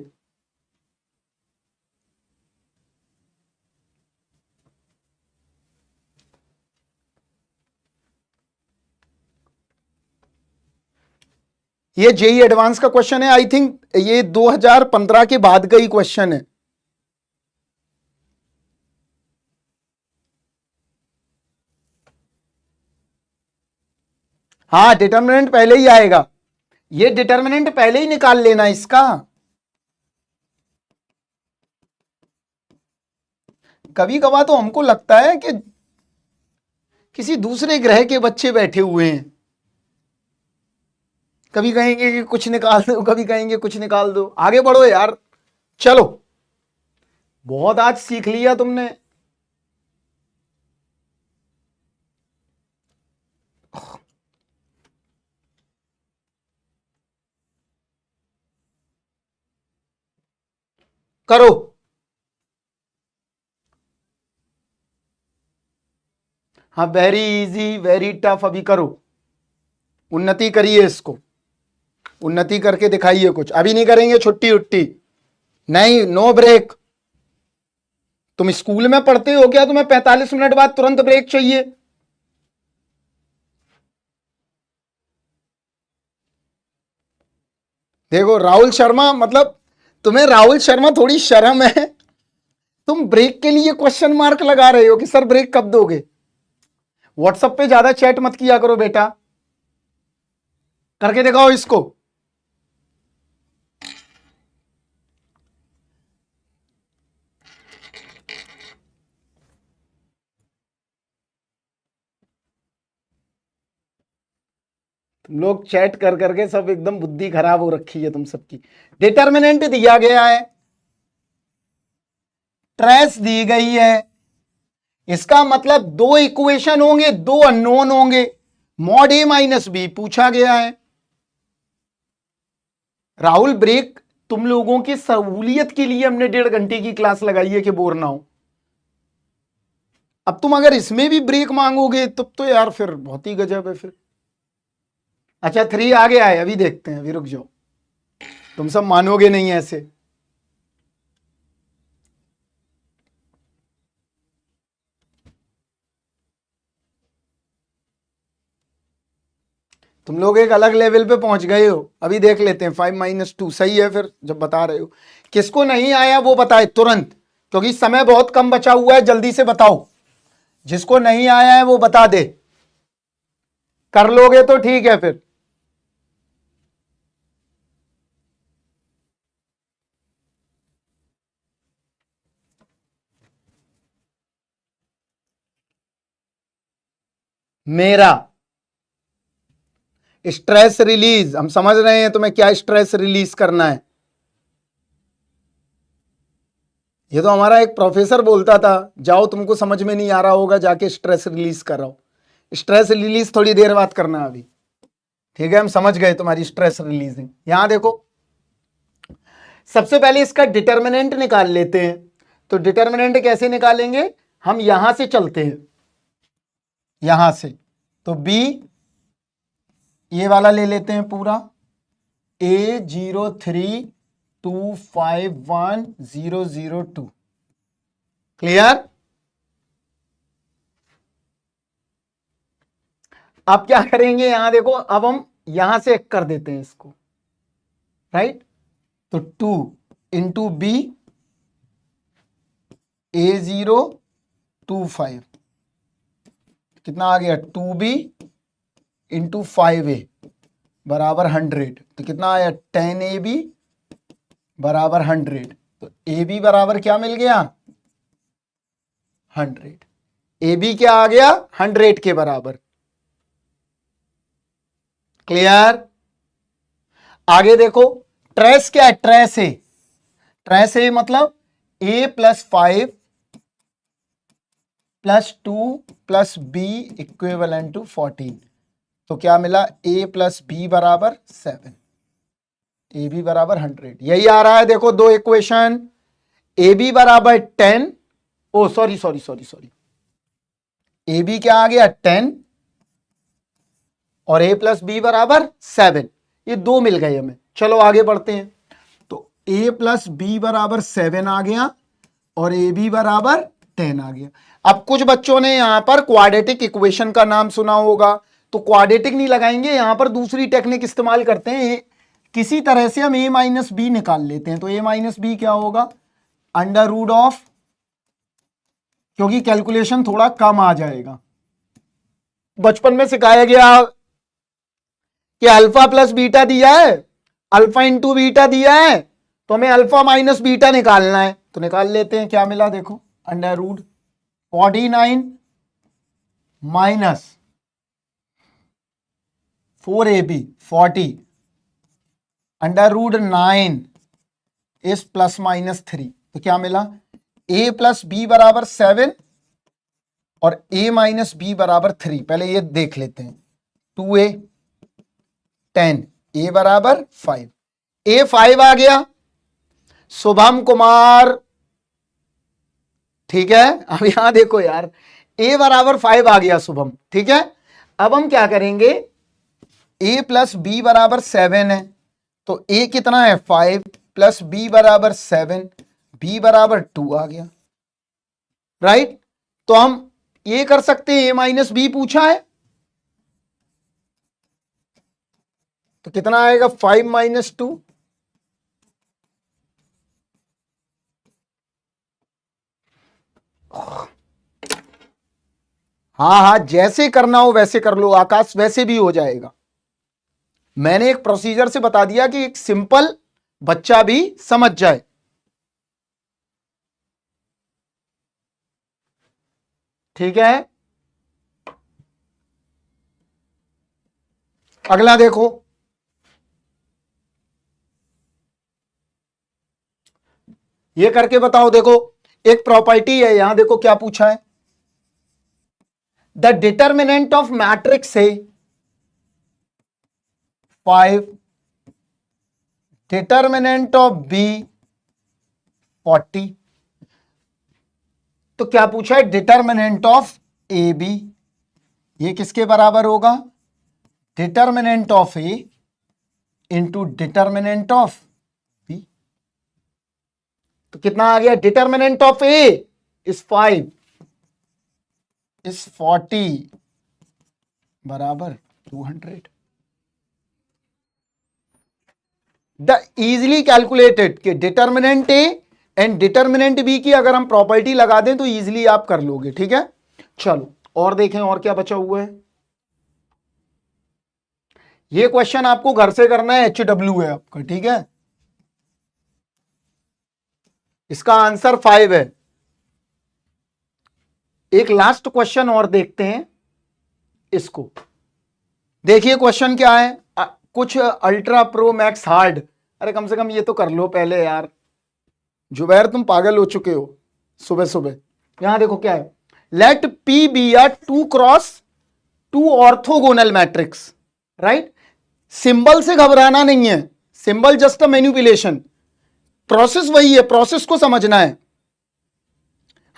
ये जेई एडवांस का क्वेश्चन है, आई थिंक ये 2015 के बाद का ही क्वेश्चन है। हाँ, डिटर्मिनेंट पहले ही आएगा, ये डिटर्मिनेंट पहले ही निकाल लेना इसका। कभी कभार तो हमको लगता है कि किसी दूसरे ग्रह के बच्चे बैठे हुए हैं, कभी कहेंगे कि कुछ निकाल दो, कभी कहेंगे कुछ निकाल दो। आगे बढ़ो यार, चलो, बहुत आज सीख लिया तुमने। करो, हाँ, वेरी इजी वेरी टफ, अभी करो, उन्नति करिए इसको, उन्नति करके दिखाइए कुछ। अभी नहीं करेंगे छुट्टी उट्टी, नहीं, नो ब्रेक। तुम स्कूल में पढ़ते हो क्या? तुम्हें 45 मिनट बाद तुरंत ब्रेक चाहिए? देखो राहुल शर्मा, मतलब तुम्हें राहुल शर्मा थोड़ी शर्म है, तुम ब्रेक के लिए क्वेश्चन मार्क लगा रहे हो कि सर ब्रेक कब दोगे। व्हाट्सएप पे ज्यादा चैट मत किया करो बेटा, करके दिखाओ इसको। तुम लोग चैट कर करके सब एकदम बुद्धि खराब हो रखी है तुम सबकी। डिटर्मिनेंट दिया गया है, ट्रेस दी गई है, इसका मतलब दो इक्वेशन होंगे, दो अननोन होंगे, मॉड ए माइनस बी पूछा गया है। राहुल ब्रेक तुम लोगों की सहूलियत के लिए हमने 1.5 घंटे की क्लास लगाई है कि बोर ना हो। अब तुम अगर इसमें भी ब्रेक मांगोगे तब तो यार फिर बहुत ही गजब है फिर। अच्छा 3 आ गया है, अभी देखते हैं, अभी रुक जाओ, तुम सब मानोगे नहीं ऐसे। तुम लोग एक अलग लेवल पे पहुंच गए हो। अभी देख लेते हैं 5 - 2 सही है। फिर जब बता रहे हो, किसको नहीं आया वो बताए तुरंत, क्योंकि समय बहुत कम बचा हुआ है, जल्दी से बताओ। जिसको नहीं आया है वो बता दे, कर लोगे तो ठीक है। फिर मेरा स्ट्रेस रिलीज, हम समझ रहे हैं तुम्हें क्या स्ट्रेस रिलीज करना है। ये तो हमारा एक प्रोफेसर बोलता था, जाओ तुमको समझ में नहीं आ रहा होगा, जाके स्ट्रेस रिलीज कराओ। स्ट्रेस रिलीज थोड़ी देर बाद करना अभी, ठीक है। हम समझ गए तुम्हारी स्ट्रेस रिलीजिंग। यहां देखो, सबसे पहले इसका डिटर्मिनेंट निकाल लेते हैं। तो डिटर्मिनेंट कैसे निकालेंगे, हम यहां से चलते हैं, यहां से। तो बी ये वाला ले लेते हैं पूरा, A03251002। क्लियर। अब क्या करेंगे, यहां देखो, अब हम यहां से एक कर देते हैं इसको, राइट। तो 2 इंटू बी A025 कितना आ गया, 2B इंटू 5A बराबर 100। तो कितना आया, 10AB बराबर 100। तो AB बराबर क्या मिल गया, 100। AB क्या आ गया, 100 के बराबर। क्लियर। आगे देखो, ट्रेस क्या है, ट्रेस ए। ट्रेस ए मतलब A+5 +2 +B इक्विवेलेंट टू 14। तो क्या मिला, A+B बराबर 7, AB बराबर 100। यही आ रहा है, देखो दो इक्वेशन। AB बराबर 10, oh sorry sorry sorry sorry, AB क्या आ गया 10 और A+B बराबर 7। ये दो मिल गए हमें। चलो आगे बढ़ते हैं। तो A+B बराबर 7 आ गया और AB बराबर 10 आ गया। अब कुछ बच्चों ने यहां पर क्वाड्रेटिक इक्वेशन का नाम सुना होगा, तो क्वाड्रेटिक नहीं लगाएंगे, यहां पर दूसरी टेक्निक इस्तेमाल करते हैं। किसी तरह से हम A-B निकाल लेते हैं। तो A-B क्या होगा, √ऑफ, क्योंकि कैलकुलेशन थोड़ा कम आ जाएगा। बचपन में सिखाया गया कि अल्फा प्लस बीटा दिया है, अल्फा इंटू बीटा दिया है, तो हमें अल्फा माइनस बीटा निकालना है। तो निकाल लेते हैं। क्या मिला देखो, √49 माइनस 4AB 40 √9 इस +-3। तो क्या मिला, A+B बराबर 7 और A-B बराबर 3। पहले ये देख लेते हैं, 2A 10, A बराबर 5। A 5 आ गया, शुभम कुमार, ठीक है। अब यहां देखो यार, A बराबर 5 आ गया शुभम, ठीक है। अब हम क्या करेंगे, A+B बराबर 7 है, तो A कितना है 5 प्लस B बराबर 7, B बराबर 2 आ गया, राइट। तो हम ये कर सकते हैं, A-B पूछा है, तो कितना आएगा 5 - 2। हाँ हाँ, जैसे करना हो वैसे कर लो आकाश, वैसे भी हो जाएगा। मैंने एक प्रोसीजर से बता दिया कि एक सिंपल बच्चा भी समझ जाए। ठीक है, अगला देखो, ये करके बताओ। देखो एक प्रॉपर्टी है यहां, देखो क्या पूछा है, द डिटर्मिनेंट ऑफ मैट्रिक्स है 5, डिटर्मिनेंट ऑफ बी 40। तो क्या पूछा है, डिटर्मिनेंट ऑफ ए बी, ये किसके बराबर होगा, determinant of A into determinant of B. तो कितना आ गया, determinant of A is 5 is 40 बराबर 200। द इजिली कैलकुलेटेड कि determinant A and determinant B की अगर हम प्रॉपर्टी लगा दें तो इजिली आप कर लोगे। ठीक है, चलो और देखें और क्या बचा हुआ है। ये क्वेश्चन आपको घर से करना है, HW है आपका। ठीक है, इसका आंसर 5 है। एक लास्ट क्वेश्चन और देखते हैं इसको। देखिए क्वेश्चन क्या है, कुछ अल्ट्रा प्रो मैक्स हार्ड। अरे कम से कम ये तो कर लो पहले यार, जुबैर तुम पागल हो चुके हो सुबह सुबह। यहां देखो क्या है, let P be a 2x2 orthogonal matrix. Right, symbol से घबराना नहीं है, symbol just a manipulation, process वही है, प्रोसेस को समझना है।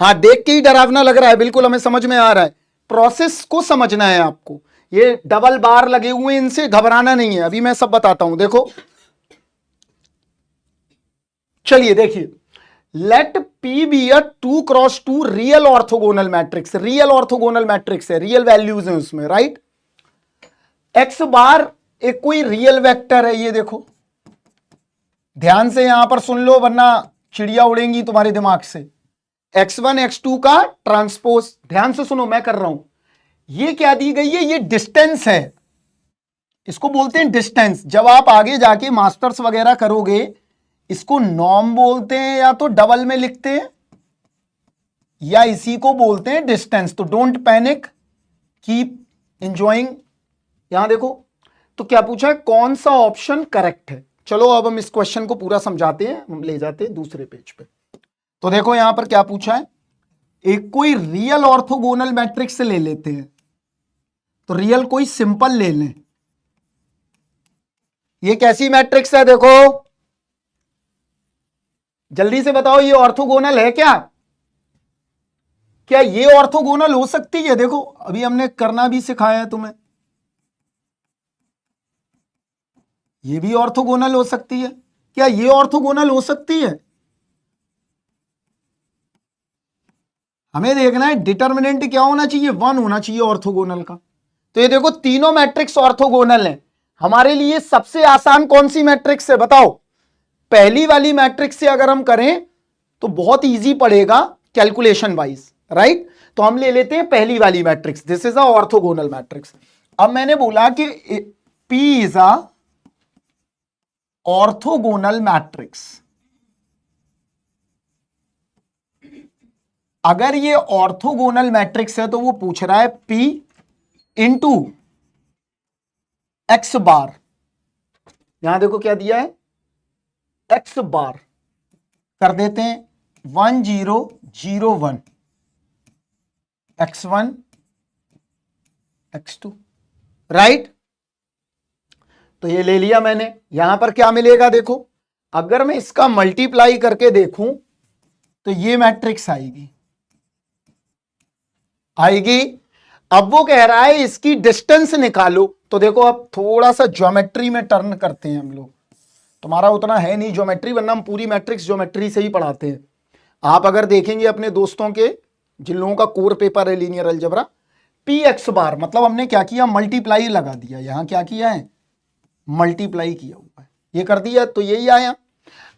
हाँ देख के ही डरावना लग रहा है, बिल्कुल हमें समझ में आ रहा है, प्रोसेस को समझना है आपको। ये डबल बार लगे हुए, इनसे घबराना नहीं है, अभी मैं सब बताता हूं। देखो चलिए देखिए, let P be a 2x2 real orthogonal matrix. Real orthogonal matrix है, रियल वैल्यूज हैं उसमें। राइट, एक्स बार एक कोई रियल वेक्टर है, ये देखो ध्यान से यहां पर सुन लो वरना चिड़िया उड़ेंगी तुम्हारे दिमाग से। x1 x2 का ट्रांसपोज, ध्यान से सुनो मैं कर रहा हूं। ये क्या दी गई है, ये डिस्टेंस है, इसको बोलते हैं डिस्टेंस। जब आप आगे जाके मास्टर्स वगैरह करोगे इसको नॉर्म बोलते हैं, या तो डबल में लिखते हैं या इसी को बोलते हैं डिस्टेंस। तो डोंट पैनिक, कीप एंजॉइंग। यहां देखो तो क्या पूछा है, कौन सा ऑप्शन करेक्ट है। चलो अब हम इस क्वेश्चन को पूरा समझाते हैं, हम ले जाते हैं दूसरे पेज पे। तो देखो यहां पर क्या पूछा है, एक कोई रियल ऑर्थोगोनल मैट्रिक्स ले लेते हैं। तो रियल कोई सिंपल ले लें। ये कैसी मैट्रिक्स है, देखो जल्दी से बताओ, ये ऑर्थोगोनल है क्या? क्या ये ऑर्थोगोनल हो सकती है? देखो अभी हमने करना भी सिखाया है तुम्हें, ये भी ऑर्थोगोनल हो सकती है। क्या ये ऑर्थोगोनल हो सकती है? हमें देखना है डिटर्मिनेंट क्या होना चाहिए, 1 होना चाहिए ऑर्थोगोनल का। तो ये देखो तीनों मैट्रिक्स ऑर्थोगोनल हैं। हमारे लिए सबसे आसान कौन सी मैट्रिक्स है बताओ? पहली वाली मैट्रिक्स से अगर हम करें तो बहुत इजी पड़ेगा कैलकुलेशन वाइज। राइट, तो हम ले लेते हैं पहली वाली matrix, this is a orthogonal matrix. अब मैंने बोला कि P is a orthogonal matrix. अगर ये ऑर्थोगोनल मैट्रिक्स है तो वो पूछ रहा है P इंटू एक्स बार। यहां देखो क्या दिया है, एक्स बार कर देते हैं 1 0 0 1 x1 x2। राइट, तो ये ले लिया मैंने। यहां पर क्या मिलेगा देखो, अगर मैं इसका मल्टीप्लाई करके देखूं तो ये मैट्रिक्स आएगी आएगी। अब वो कह रहा है इसकी डिस्टेंस निकालो। तो देखो अब थोड़ा सा ज्योमेट्री में टर्न करते हैं हम लोग, तुम्हारा उतना है नहीं ज्योमेट्री, वरना हम पूरी मैट्रिक्स ज्योमेट्री से ही पढ़ाते हैं। आप अगर देखेंगे अपने दोस्तों के, जिन लोगों का कोर पेपर है लीनियर अलजेब्रा, पी एक्स बार मतलब हमने क्या किया, मल्टीप्लाई लगा दिया। यहां क्या किया है, मल्टीप्लाई किया हुआ है, ये कर दिया तो यही आया।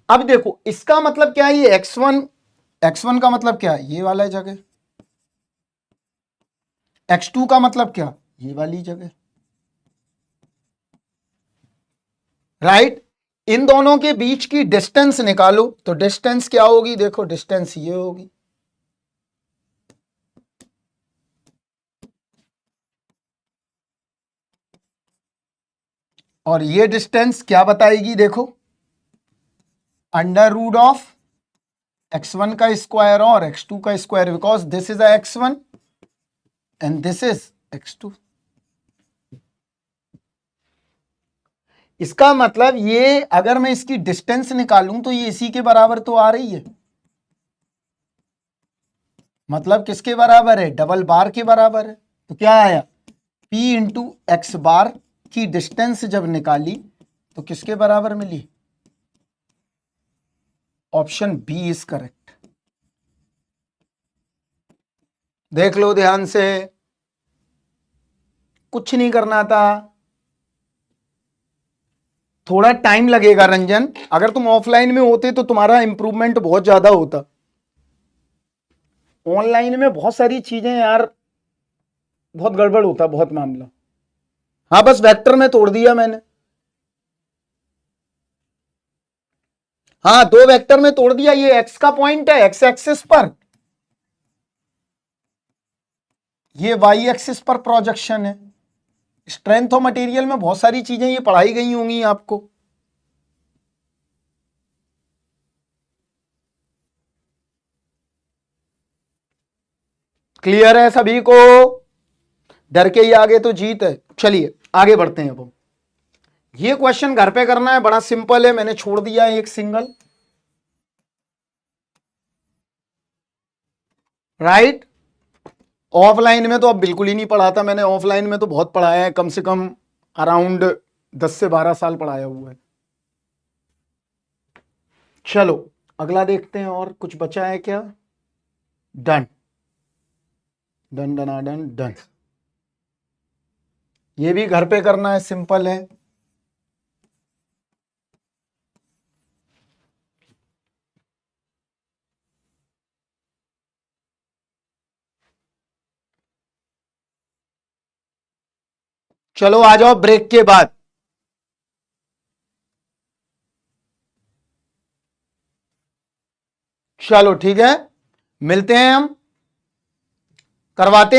अब देखो इसका मतलब क्या है, ये x1 का मतलब क्या है, ये वाला जगह, x2 का मतलब क्या, ये वाली जगह। राइट, इन दोनों के बीच की डिस्टेंस निकालो। तो डिस्टेंस क्या होगी, देखो डिस्टेंस ये होगी। और ये डिस्टेंस क्या बताएगी, देखो अंडर रूट ऑफ x1 का स्क्वायर और x2 का square, because this is x1 and this is x2। इसका मतलब ये अगर मैं इसकी डिस्टेंस निकालूं तो ये इसी के बराबर तो आ रही है। मतलब किसके बराबर है, डबल बार के बराबर है। तो क्या आया, P इंटू एक्स बार की डिस्टेंस जब निकाली तो किसके बराबर मिली, ऑप्शन बी इज करेक्ट। देख लो ध्यान से, कुछ नहीं करना था, थोड़ा टाइम लगेगा रंजन, अगर तुम ऑफलाइन में होते तो तुम्हारा इंप्रूवमेंट बहुत ज्यादा होता। ऑनलाइन में बहुत सारी चीजें यार बहुत गड़बड़ होता, बहुत मामला। हाँ बस वेक्टर में तोड़ दिया मैंने। हाँ 2 वेक्टर में तोड़ दिया। ये एक्स का पॉइंट है एक्स एक्सिस पर, ये वाई एक्सिस पर प्रोजेक्शन है। स्ट्रेंथ ऑफ मटेरियल में बहुत सारी चीजें ये पढ़ाई गई होंगी आपको। क्लियर है सभी को? डर के ही आगे तो जीत है। चलिए आगे बढ़ते हैं। अब ये क्वेश्चन घर पे करना है, बड़ा सिंपल है, मैंने छोड़ दिया है एक सिंगल। राइट, ऑफलाइन में तो अब बिल्कुल ही नहीं पढ़ाता मैंने, ऑफलाइन में तो बहुत पढ़ाया है, कम से कम अराउंड 10 से 12 साल पढ़ाया हुआ है। चलो अगला देखते हैं, और कुछ बचा है क्या? Done done done done done. ये भी घर पे करना है, सिंपल है। चलो आ जाओ ब्रेक के बाद। चलो ठीक है, मिलते हैं हम, करवाते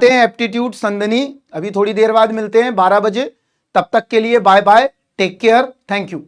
हैं एप्टीट्यूड संदनी, अभी थोड़ी देर बाद मिलते हैं 12 बजे। तब तक के लिए bye bye, take care, thank you.